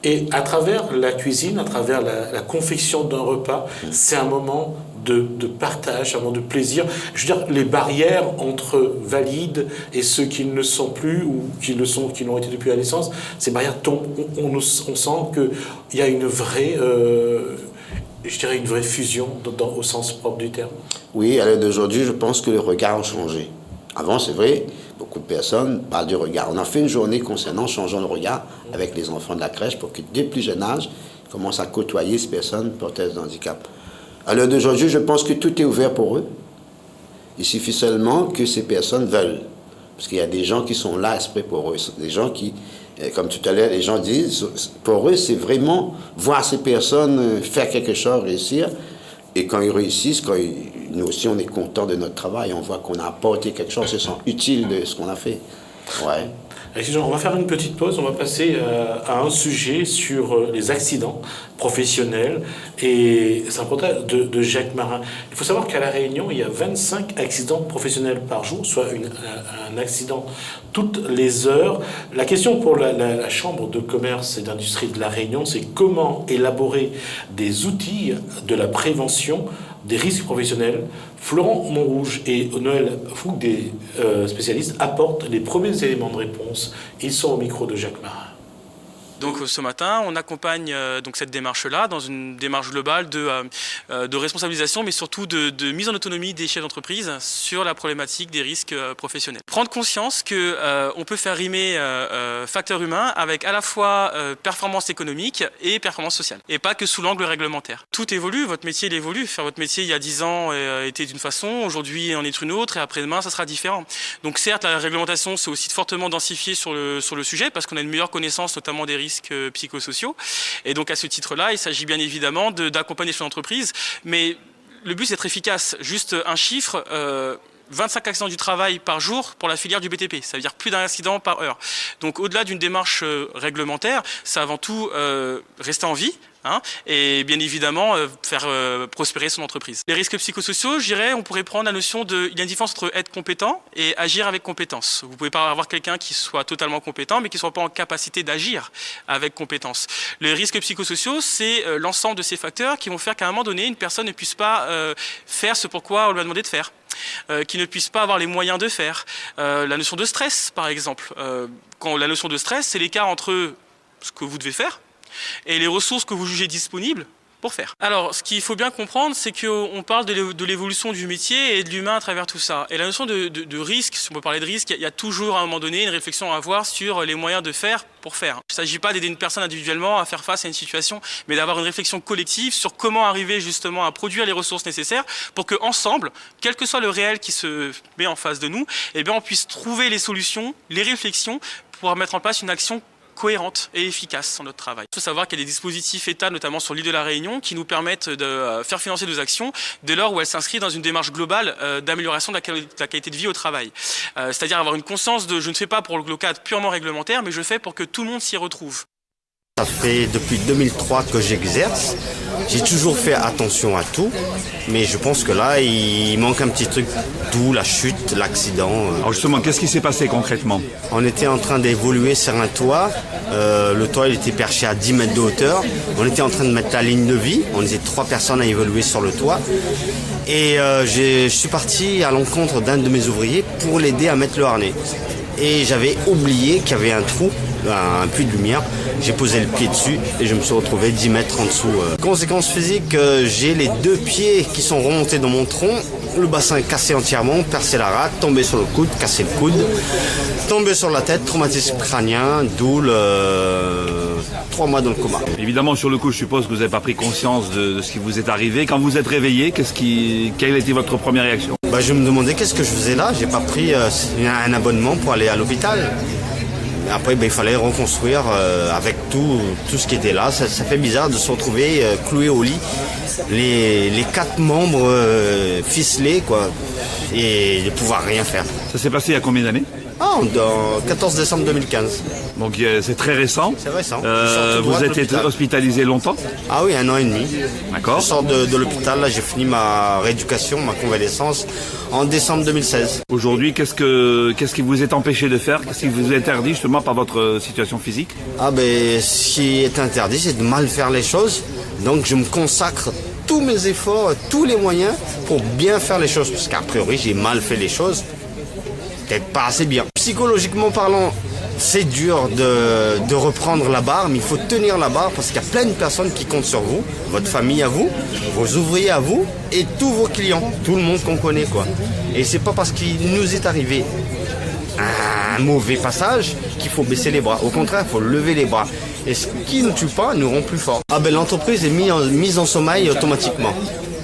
Et à travers la cuisine, à travers la confection d'un repas, c'est un moment de partage, un moment de plaisir. Je veux dire, les barrières entre valides et ceux qui ne le sont plus ou qui l'ont été depuis la naissance, ces barrières tombent. On sent qu'il y a une vraie, une vraie fusion au sens propre du terme. Oui, à l'heure d'aujourd'hui, je pense que le regard a changé. Avant, c'est vrai, beaucoup de personnes parlent du regard. On a fait une journée concernant changeant le regard avec les enfants de la crèche pour que dès le plus jeune âge, ils commencent à côtoyer ces personnes porteuses de handicap. À l'heure d'aujourd'hui, je pense que tout est ouvert pour eux. Il suffit seulement que ces personnes veulent. Parce qu'il y a des gens qui sont là exprès pour eux. Des gens qui, comme tout à l'heure, les gens disent, pour eux, c'est vraiment voir ces personnes faire quelque chose, réussir. Et quand ils réussissent, nous aussi, on est content de notre travail. On voit qu'on a apporté quelque chose, se sent utile de ce qu'on a fait. Ouais. On va faire une petite pause, on va passer à un sujet sur les accidents professionnels. Et c'est un reportage de Jacques Marin. Il faut savoir qu'à La Réunion, il y a 25 accidents professionnels par jour, soit un accident toutes les heures. La question pour la Chambre de commerce et d'industrie de La Réunion, c'est comment élaborer des outils de la prévention des risques professionnels. Florent Montrouge et Noël Fouque, des spécialistes, apportent les premiers éléments de réponse. Ils sont au micro de Jacques Marin. Donc ce matin, on accompagne donc cette démarche-là dans une démarche globale de responsabilisation, mais surtout de mise en autonomie des chefs d'entreprise sur la problématique des risques professionnels. Prendre conscience qu'on peut faire rimer facteur humain avec à la fois performance économique et performance sociale, et pas que sous l'angle réglementaire. Tout évolue, votre métier il évolue. Faire votre métier il y a 10 ans était d'une façon, aujourd'hui en est une autre, et après-demain ça sera différent. Donc certes, la réglementation c'est aussi fortement densifié sur le sujet, parce qu'on a une meilleure connaissance notamment des risques psychosociaux. Et donc à ce titre-là, il s'agit bien évidemment d'accompagner son entreprise, mais le but c'est d'être efficace. Juste un chiffre, 25 accidents du travail par jour pour la filière du BTP, ça veut dire plus d'un accident par heure. Donc au-delà d'une démarche réglementaire, c'est avant tout rester en vie, et bien évidemment faire prospérer son entreprise. Les risques psychosociaux, je dirais, on pourrait prendre la notion de... Il y a une différence entre être compétent et agir avec compétence. Vous ne pouvez pas avoir quelqu'un qui soit totalement compétent, mais qui ne soit pas en capacité d'agir avec compétence. Les risques psychosociaux, c'est l'ensemble de ces facteurs qui vont faire qu'à un moment donné, une personne ne puisse pas faire ce pourquoi on lui a demandé de faire. Qui ne puisse pas avoir les moyens de faire. La notion de stress, par exemple. Quand la notion de stress, c'est l'écart entre ce que vous devez faire et les ressources que vous jugez disponibles pour faire. Alors, ce qu'il faut bien comprendre, c'est qu'on parle de l'évolution du métier et de l'humain à travers tout ça. Et la notion de risque, si on peut parler de risque, il y a toujours à un moment donné une réflexion à avoir sur les moyens de faire pour faire. Il ne s'agit pas d'aider une personne individuellement à faire face à une situation, mais d'avoir une réflexion collective sur comment arriver justement à produire les ressources nécessaires pour que ensemble, quel que soit le réel qui se met en face de nous, eh bien, on puisse trouver les solutions, les réflexions pour mettre en place une action cohérente et efficace dans notre travail. Il faut savoir qu'il y a des dispositifs État, notamment sur l'île de la Réunion, qui nous permettent de faire financer nos actions dès lors où elles s'inscrivent dans une démarche globale d'amélioration de la qualité de vie au travail. C'est-à-dire avoir une conscience de je ne fais pas pour le cadre purement réglementaire, mais je fais pour que tout le monde s'y retrouve. Ça fait depuis 2003 que j'exerce. J'ai toujours fait attention à tout, mais je pense que là, il manque un petit truc, d'où la chute, l'accident. Alors justement, qu'est-ce qui s'est passé concrètement? On était en train d'évoluer sur un toit. Le toit, il était perché à 10 mètres de hauteur. On était en train de mettre la ligne de vie. On était 3 personnes à évoluer sur le toit. Et je suis parti à l'encontre d'un de mes ouvriers pour l'aider à mettre le harnais. Et j'avais oublié qu'il y avait un trou, un puits de lumière. J'ai posé le pied dessus et je me suis retrouvé 10 mètres en dessous. Conséquence physique, j'ai les 2 pieds qui sont remontés dans mon tronc, le bassin cassé entièrement, percé la rate, tombé sur le coude, cassé le coude, tombé sur la tête, traumatisme crânien, d'où 3 mois dans le coma. Évidemment, sur le coup, je suppose que vous n'avez pas pris conscience de ce qui vous est arrivé. Quand vous êtes réveillé, quelle était votre première réaction? Je me demandais qu'est-ce que je faisais là. J'ai pas pris un abonnement pour aller à l'hôpital. Après, il fallait reconstruire avec tout ce qui était là. Ça fait bizarre de se retrouver cloué au lit, les 4 membres ficelés, quoi, et de pouvoir rien faire. Ça s'est passé il y a combien d'années? En 14 décembre 2015. Donc c'est très récent. C'est récent. Vous êtes été hospitalisé longtemps? Ah oui, 1 an et demi. D'accord. Je sors de l'hôpital, là j'ai fini ma rééducation, ma convalescence en décembre 2016. Aujourd'hui, qu'est-ce qui vous est empêché de faire? Qu'est-ce qui vous est interdit justement par votre situation physique? Ce qui est interdit, c'est de mal faire les choses. Donc je me consacre tous mes efforts, tous les moyens pour bien faire les choses. Parce qu'a priori, j'ai mal fait les choses. Peut-être pas assez bien. Psychologiquement parlant, c'est dur de reprendre la barre, mais il faut tenir la barre parce qu'il y a plein de personnes qui comptent sur vous, votre famille à vous, vos ouvriers à vous et tous vos clients, tout le monde qu'on connaît, quoi. Et c'est pas parce qu'il nous est arrivé un mauvais passage qu'il faut baisser les bras. Au contraire, il faut lever les bras. Et ce qui ne tue pas nous rend plus forts. L'entreprise est mise en sommeil automatiquement.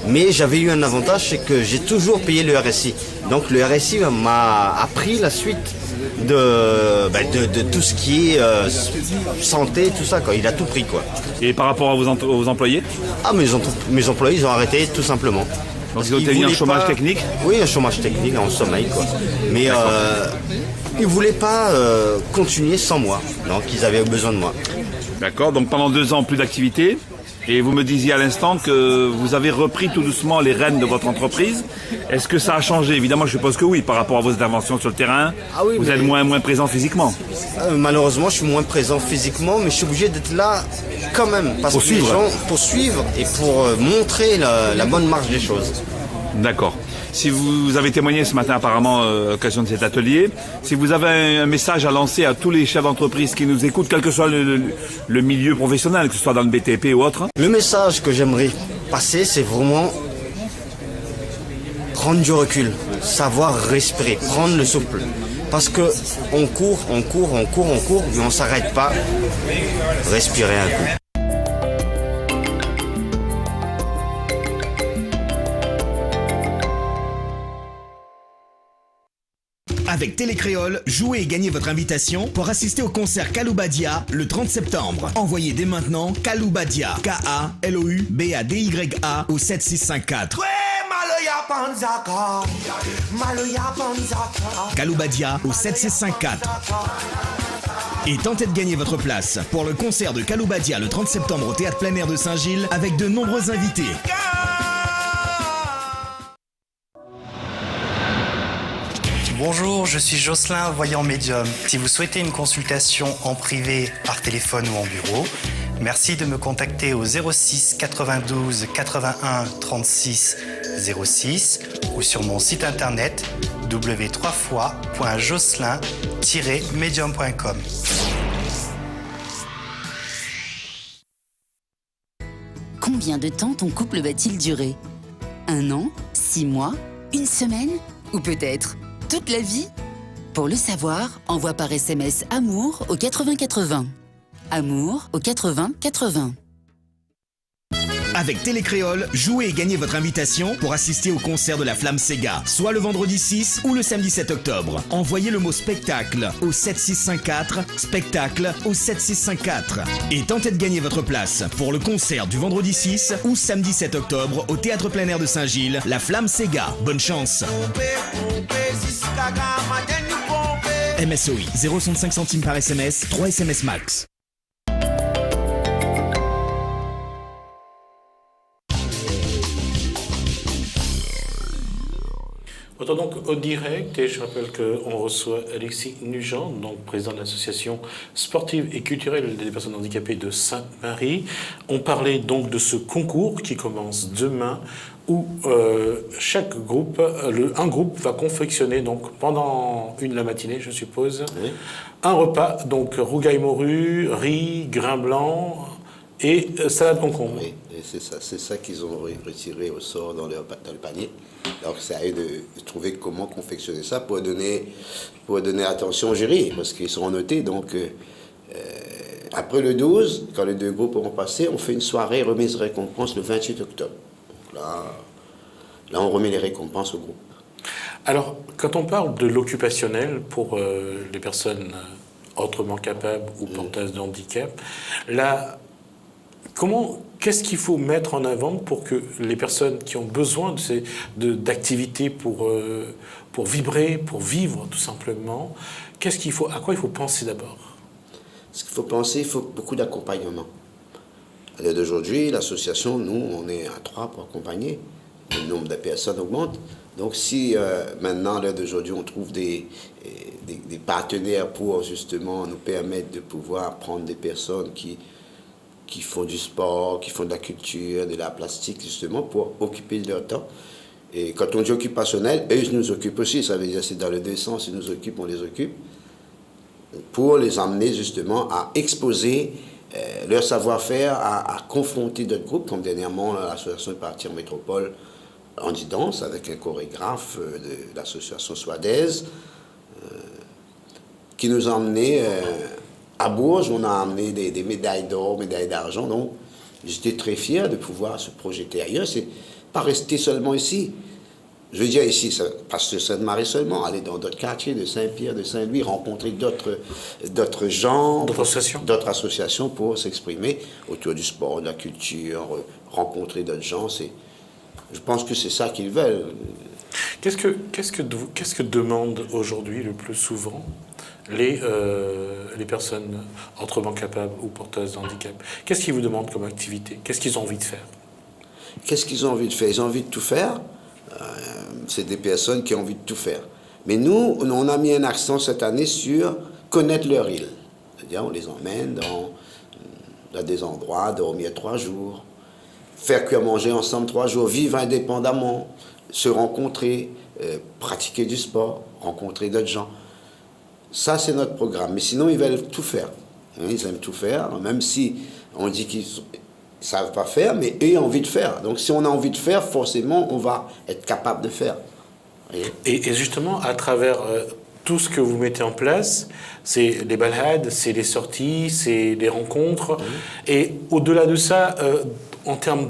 Mais j'avais eu un avantage, c'est que j'ai toujours payé le RSI. Donc le RSI m'a appris la suite de tout ce qui est santé, tout ça, quoi. Il a tout pris, quoi. Et par rapport à vos employés? Mes employés, ils ont arrêté tout simplement. Donc ils ont été mis en chômage technique? Oui, un chômage technique, en sommeil, quoi. Mais ils ne voulaient pas continuer sans moi. Donc ils avaient besoin de moi. D'accord, donc pendant 2 ans, plus d'activité. Et vous me disiez à l'instant que vous avez repris tout doucement les rênes de votre entreprise. Est-ce que ça a changé? Évidemment, je suppose que oui, par rapport à vos interventions sur le terrain. Ah oui, vous êtes moins présent physiquement. Malheureusement, je suis moins présent physiquement, mais je suis obligé d'être là quand même. Parce que les gens, pour suivre et pour montrer la bonne marche des choses. D'accord. Si vous avez témoigné ce matin apparemment à l'occasion de cet atelier, si vous avez un message à lancer à tous les chefs d'entreprise qui nous écoutent, quel que soit le milieu professionnel, que ce soit dans le BTP ou autre. Le message que j'aimerais passer, c'est vraiment prendre du recul, savoir respirer, prendre le souffle. Parce que on court, mais on ne s'arrête pas. Respirer un coup. Avec Télécréole, jouez et gagnez votre invitation pour assister au concert Kaloubadia le 30 septembre. Envoyez dès maintenant Kaloubadia, K-A-L-O-U-B-A-D-Y-A au 7654. Kaloubadia au 7654. Et tentez de gagner votre place pour le concert de Kaloubadia le 30 septembre au Théâtre Plein Air de Saint-Gilles avec de nombreux invités. Bonjour, je suis Jocelyn, voyant médium. Si vous souhaitez une consultation en privé, par téléphone ou en bureau, merci de me contacter au 06 92 81 36 06 ou sur mon site internet w3fois.jocelyn-medium.com. Combien de temps ton couple va-t-il durer? 1 an? 6 mois? 1 semaine? Ou peut-être toute la vie? Pour le savoir, envoie par SMS Amour au 80 80. Amour au 80 80. Avec Télécréole, jouez et gagnez votre invitation pour assister au concert de la Flamme Sega, soit le vendredi 6 ou le samedi 7 octobre. Envoyez le mot spectacle au 7654, spectacle au 7654 et tentez de gagner votre place pour le concert du vendredi 6 ou samedi 7 octobre au Théâtre Plein Air de Saint-Gilles, la Flamme Sega. Bonne chance. MSOI 0,65 centimes par SMS, 3 SMS max. Autant donc au direct, et je rappelle qu'on reçoit Alexis Nugent, donc président de l'association sportive et culturelle des personnes handicapées de Saint-Marie. On parlait donc de ce concours qui commence demain, où chaque groupe, un groupe va confectionner donc pendant la matinée, je suppose, un repas, donc rougail morue, riz, grain blanc et salade concombre. Oui, et c'est ça qu'ils ont retiré au sort dans le panier. Donc c'est à eux de trouver comment confectionner ça pour donner attention au jury, parce qu'ils seront notés. Donc après le 12, quand les 2 groupes auront passé, on fait une soirée remise récompense le 28 octobre. Donc là on remet les récompenses au groupe. Alors, quand on parle de l'occupationnel pour les personnes autrement capables ou porteuses de handicap, là, qu'est-ce qu'il faut mettre en avant pour que les personnes qui ont besoin d'activités pour vibrer, pour vivre tout simplement, à quoi il faut penser d'abord? Ce qu'il faut penser, il faut beaucoup d'accompagnement. À l'heure d'aujourd'hui, l'association, nous, on est à 3 pour accompagner. Le nombre de personnes augmente. Donc si maintenant, à l'heure d'aujourd'hui, on trouve des partenaires pour justement nous permettre de pouvoir prendre des personnes qui font du sport, qui font de la culture, de la plastique, justement, pour occuper leur temps. Et quand on dit occupationnel, eux, ils nous occupent aussi. Ça veut dire c'est dans les 2 sens, ils nous occupent, on les occupe, pour les emmener, justement, à exposer leur savoir-faire, à confronter d'autres groupes, comme dernièrement, l'association est partie en métropole en danse avec un chorégraphe de l'association Soidaise, qui nous a emmenés... à Bourges, on a amené des médailles d'or, médailles d'argent. Donc, j'étais très fier de pouvoir se projeter ailleurs. C'est pas rester seulement ici. Je veux dire ici, pas sur Sainte-Marie seulement, aller dans d'autres quartiers de Saint-Pierre, de Saint-Louis, rencontrer d'autres gens, d'autres associations pour s'exprimer autour du sport, de la culture, rencontrer d'autres gens. Je pense que c'est ça qu'ils veulent. Qu'est-ce que demandent aujourd'hui le plus souvent les personnes autrement capables ou porteuses de handicap? Qu'est-ce qu'ils vous demandent comme activité? Qu'est-ce qu'ils ont envie de faire? Qu'est-ce qu'ils ont envie de faire? Ils ont envie de tout faire. C'est des personnes qui ont envie de tout faire. Mais nous, on a mis un accent cette année sur connaître leur île. C'est-à-dire, on les emmène dans des endroits, dormir 3 jours, faire cuire manger ensemble 3 jours, vivre indépendamment, se rencontrer, pratiquer du sport, rencontrer d'autres gens. Ça, c'est notre programme. Mais sinon, ils veulent tout faire. Ils aiment tout faire, même si on dit qu'ils ne savent pas faire, mais eux, ils ont envie de faire. Donc, si on a envie de faire, forcément, on va être capable de faire. Et justement, à travers tout ce que vous mettez en place, c'est les balades, c'est les sorties, c'est les rencontres. Et au-delà de ça, en termes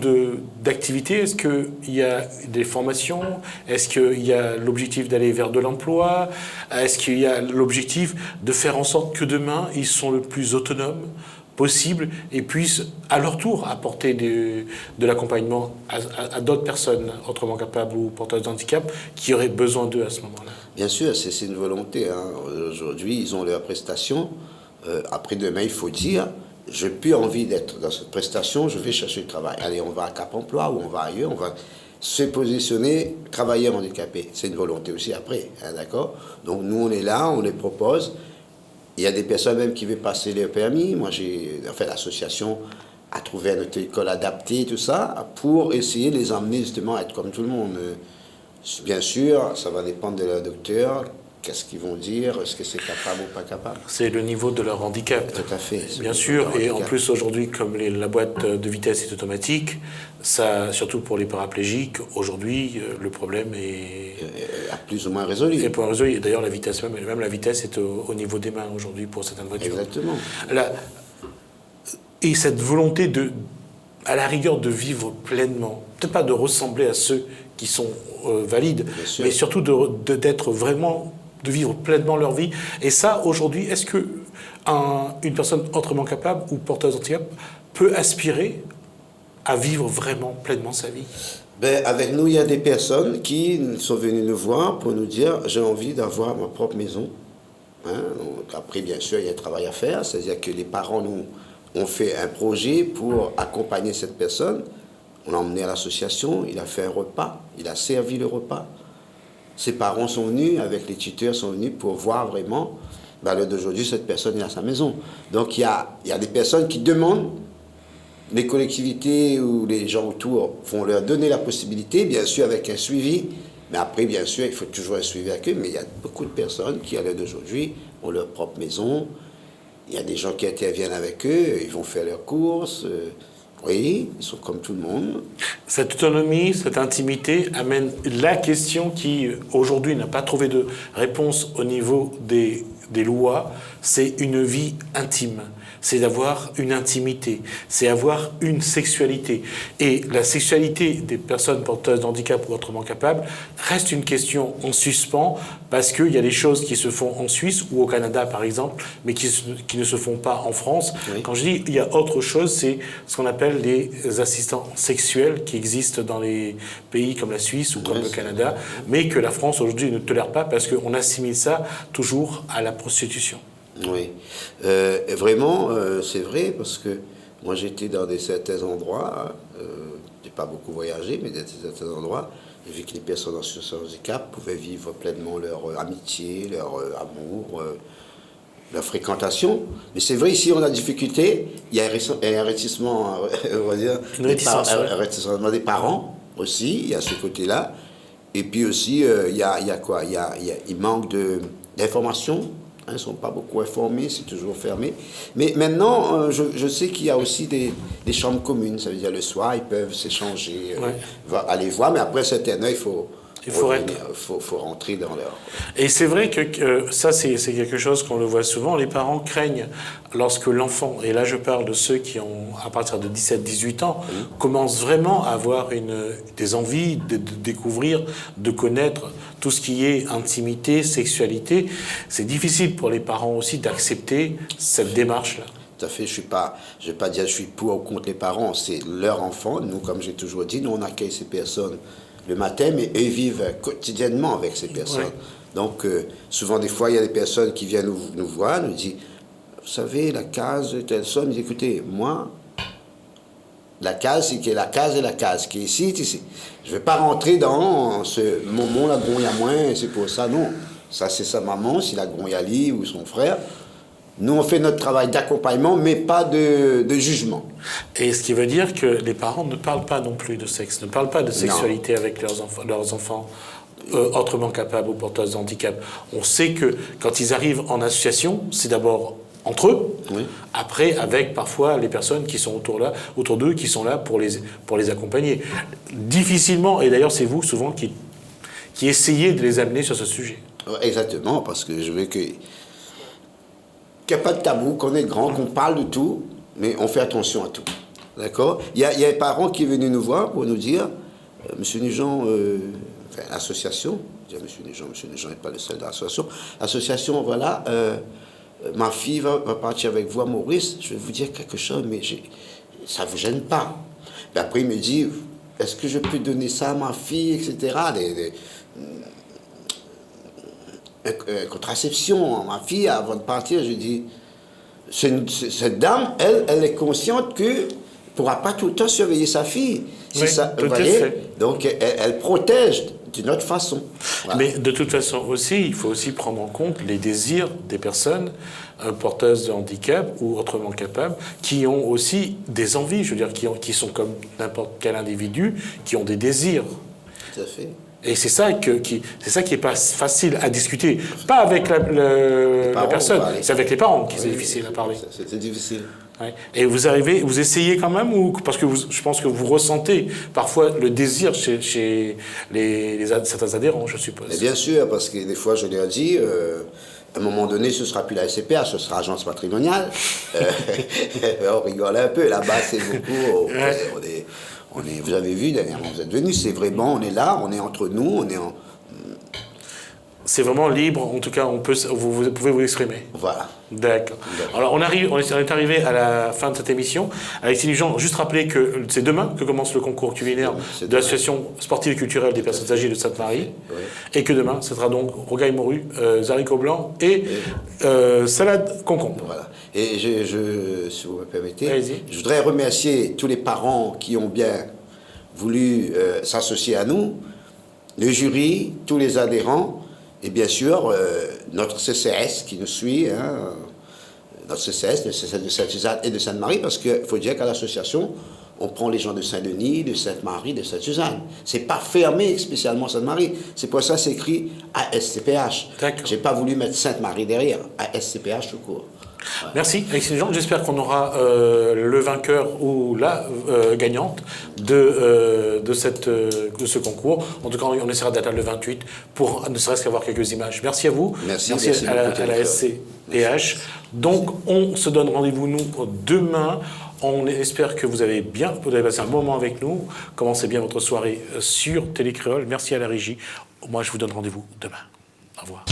d'activité, est-ce qu'il y a des formations? Est-ce qu'il y a l'objectif d'aller vers de l'emploi? Est-ce qu'il y a l'objectif de faire en sorte que demain, ils sont le plus autonomes possible et puissent à leur tour apporter de l'accompagnement à d'autres personnes autrement capables ou porteuses de handicap qui auraient besoin d'eux à ce moment-là? Bien sûr, c'est une volonté. Aujourd'hui, ils ont leurs prestations. Après demain, il faut dire... Je n'ai plus envie d'être dans cette prestation, je vais chercher du travail. Allez, on va à Cap Emploi ou on va ailleurs, on va se positionner, travailler handicapé. C'est une volonté aussi après, d'accord? Donc nous, on est là, on les propose. Il y a des personnes même qui veulent passer leur permis. Moi, l'association a trouvé une école adaptée, tout ça, pour essayer de les emmener justement à être comme tout le monde. Bien sûr, ça va dépendre de leur docteur, qu'est-ce qu'ils vont dire? Est-ce que c'est capable ou pas capable? C'est le niveau de leur handicap. Tout à fait. Bien sûr, et en plus aujourd'hui, comme la boîte de vitesse est automatique, ça, surtout pour les paraplégiques, aujourd'hui, le problème est plus ou moins résolu. Et pour résolu. Et d'ailleurs, la vitesse même la vitesse est au niveau des mains aujourd'hui pour certaines voitures. Exactement. Et cette volonté de, à la rigueur, de vivre pleinement, peut-être pas de ressembler à ceux qui sont valides, mais surtout d'être vraiment, de vivre pleinement leur vie. Et ça, aujourd'hui, est-ce que une personne autrement capable ou porteuse handicap peut aspirer à vivre vraiment pleinement sa vie? Avec nous, il y a des personnes qui sont venues nous voir pour nous dire « j'ai envie d'avoir ma propre maison ». Donc, après, bien sûr, il y a un travail à faire, c'est-à-dire que les parents nous ont fait un projet pour accompagner cette personne. On l'a emmené à l'association, il a fait un repas, il a servi le repas. Ses parents sont venus, avec les tuteurs, sont venus pour voir vraiment, à l'heure d'aujourd'hui, cette personne est à sa maison. Donc il y a des personnes qui demandent, les collectivités ou les gens autour vont leur donner la possibilité, bien sûr avec un suivi, mais après, bien sûr, il faut toujours un suivi avec eux, mais il y a beaucoup de personnes qui, à l'heure d'aujourd'hui, ont leur propre maison. Il y a des gens qui interviennent avec eux, ils vont faire leurs courses. Oui, ils sont comme tout le monde. Cette autonomie, cette intimité amène la question qui, aujourd'hui, n'a pas trouvé de réponse au niveau des lois, c'est une vie intime. C'est d'avoir une intimité, c'est avoir une sexualité. Et la sexualité des personnes porteuses d'handicap ou autrement capables reste une question en suspens parce qu'il y a des choses qui se font en Suisse ou au Canada, par exemple, mais qui ne se font pas en France. Oui. Quand je dis il y a autre chose, c'est ce qu'on appelle les assistants sexuels qui existent dans les pays comme la Suisse ou comme le Canada, mais que la France aujourd'hui ne tolère pas parce qu'on assimile ça toujours à la prostitution. Oui, vraiment, c'est vrai, parce que moi j'étais dans certains endroits, j'ai pas beaucoup voyagé, mais dans certains endroits, j'ai vu que les personnes en situation de handicap pouvaient vivre pleinement leur amitié, leur amour, leur fréquentation. Mais c'est vrai, ici on a des difficultés, il y a un réticement, on va dire, un réticement des parents aussi, il y a ce côté-là, et puis aussi, il y a quoi, il manque d'informations. Ils ne sont pas beaucoup informés, c'est toujours fermé. Mais maintenant, je sais qu'il y a aussi des chambres communes. Ça veut dire le soir, ils peuvent s'échanger, aller voir. Mais après certaines heures, il faut rentrer dans leur... Et c'est vrai que ça, c'est quelque chose qu'on le voit souvent. Les parents craignent lorsque l'enfant, et là je parle de ceux qui ont, à partir de 17-18 ans, commencent vraiment à avoir des envies de découvrir, de connaître tout ce qui est intimité, sexualité. C'est difficile pour les parents aussi d'accepter cette démarche-là. Tout à fait, je vais pas dire que je suis pour ou contre les parents, c'est leur enfant. Nous, comme j'ai toujours dit, nous on accueille ces personnes le matin, mais eux vivent quotidiennement avec ces personnes. Ouais. Donc, souvent, des fois, il y a des personnes qui viennent nous voir, nous disent, vous savez, la case, telle somme, ils disent, écoutez, moi, la case, c'est la case et la case, qui est ici, ici. Je ne vais pas rentrer dans ce moment, la gronde moins, c'est pour ça, non. Ça, c'est sa maman, c'est la gronde ou son frère. Nous, on fait notre travail d'accompagnement, mais pas de jugement. Et ce qui veut dire que les parents ne parlent pas non plus de sexe, ne parlent pas de sexualité avec leurs enfants autrement capables ou porteurs de handicap. On sait que quand ils arrivent en association, c'est d'abord entre eux, après avec parfois les personnes qui sont autour d'eux, qui sont là pour les accompagner. Difficilement, et d'ailleurs c'est vous souvent qui essayez de les amener sur ce sujet. Exactement, parce que je veux qu'il n'y a pas de tabou, qu'on est grand, qu'on parle de tout, mais on fait attention à tout. D'accord ? Il y a un parent qui est venu nous voir pour nous dire, Monsieur Nugent, l'association, Monsieur Nugent n'est pas le seul de l'association, l'association, voilà, ma fille va partir avec vous à Maurice, je vais vous dire quelque chose, mais ça ne vous gêne pas. Et après, il me dit, est-ce que je peux donner ça à ma fille, etc. Contraception, ma fille, avant de partir, je dis, cette dame, elle est consciente que ne pourra pas tout le temps surveiller sa fille. Oui, ça, vous voyez, donc elle protège d'une autre façon. Voilà. Mais de toute façon aussi, il faut aussi prendre en compte les désirs des personnes porteuses de handicap ou autrement capables, qui ont aussi des envies, je veux dire, qui sont comme n'importe quel individu, qui ont des désirs. Tout à fait. Et c'est ça qui est pas facile à discuter. Pas avec la personne, c'est avec les parents qui c'est difficile à parler. C'est difficile. Ouais. Et vous essayez quand même, ou parce que je pense que vous ressentez parfois le désir chez certains adhérents, je suppose. Mais bien sûr, parce que des fois, je leur dis, à un moment donné, ce ne sera plus la SCPH, ce sera Agence Patrimoniale. On rigole un peu, là-bas, c'est beaucoup. Vous avez vu, dernièrement, vous êtes venus, c'est vraiment, on est là, on est entre nous, on est en... C'est vraiment libre, en tout cas, vous pouvez vous exprimer. Voilà. D'accord. Alors, on est arrivé à la fin de cette émission. Alexis Nugent, juste rappeler que c'est demain que commence le concours culinaire de l'Association sportive et culturelle des personnes âgées de Sainte-Marie. Oui. Et que demain, ce sera donc rogaille morue, haricots blancs et salade concombre. Voilà. Et si vous me permettez, je voudrais remercier tous les parents qui ont bien voulu s'associer à nous, le jury, tous les adhérents, et bien sûr, notre CCS qui nous suit, notre CCS de Sainte-Suzanne et de Sainte-Marie, parce qu'il faut dire qu'à l'association, on prend les gens de Saint-Denis, de Sainte-Marie, de Sainte-Suzanne. C'est pas fermé spécialement Sainte-Marie. C'est pour ça que c'est écrit ASCPH. J'ai pas voulu mettre Sainte-Marie derrière, ASCPH tout court. Ouais. Merci Alexis Nugent. J'espère qu'on aura le vainqueur ou la gagnante de ce concours. En tout cas, on essaiera d'atteindre le 28 pour ne serait-ce qu'avoir quelques images. Merci à vous. Merci à la SCPH. Donc, on se donne rendez-vous, nous, demain. On espère que vous avez passé un bon moment avec nous. Commencez bien votre soirée sur Télé Créole. Merci à la régie. Moi, je vous donne rendez-vous demain. Au revoir.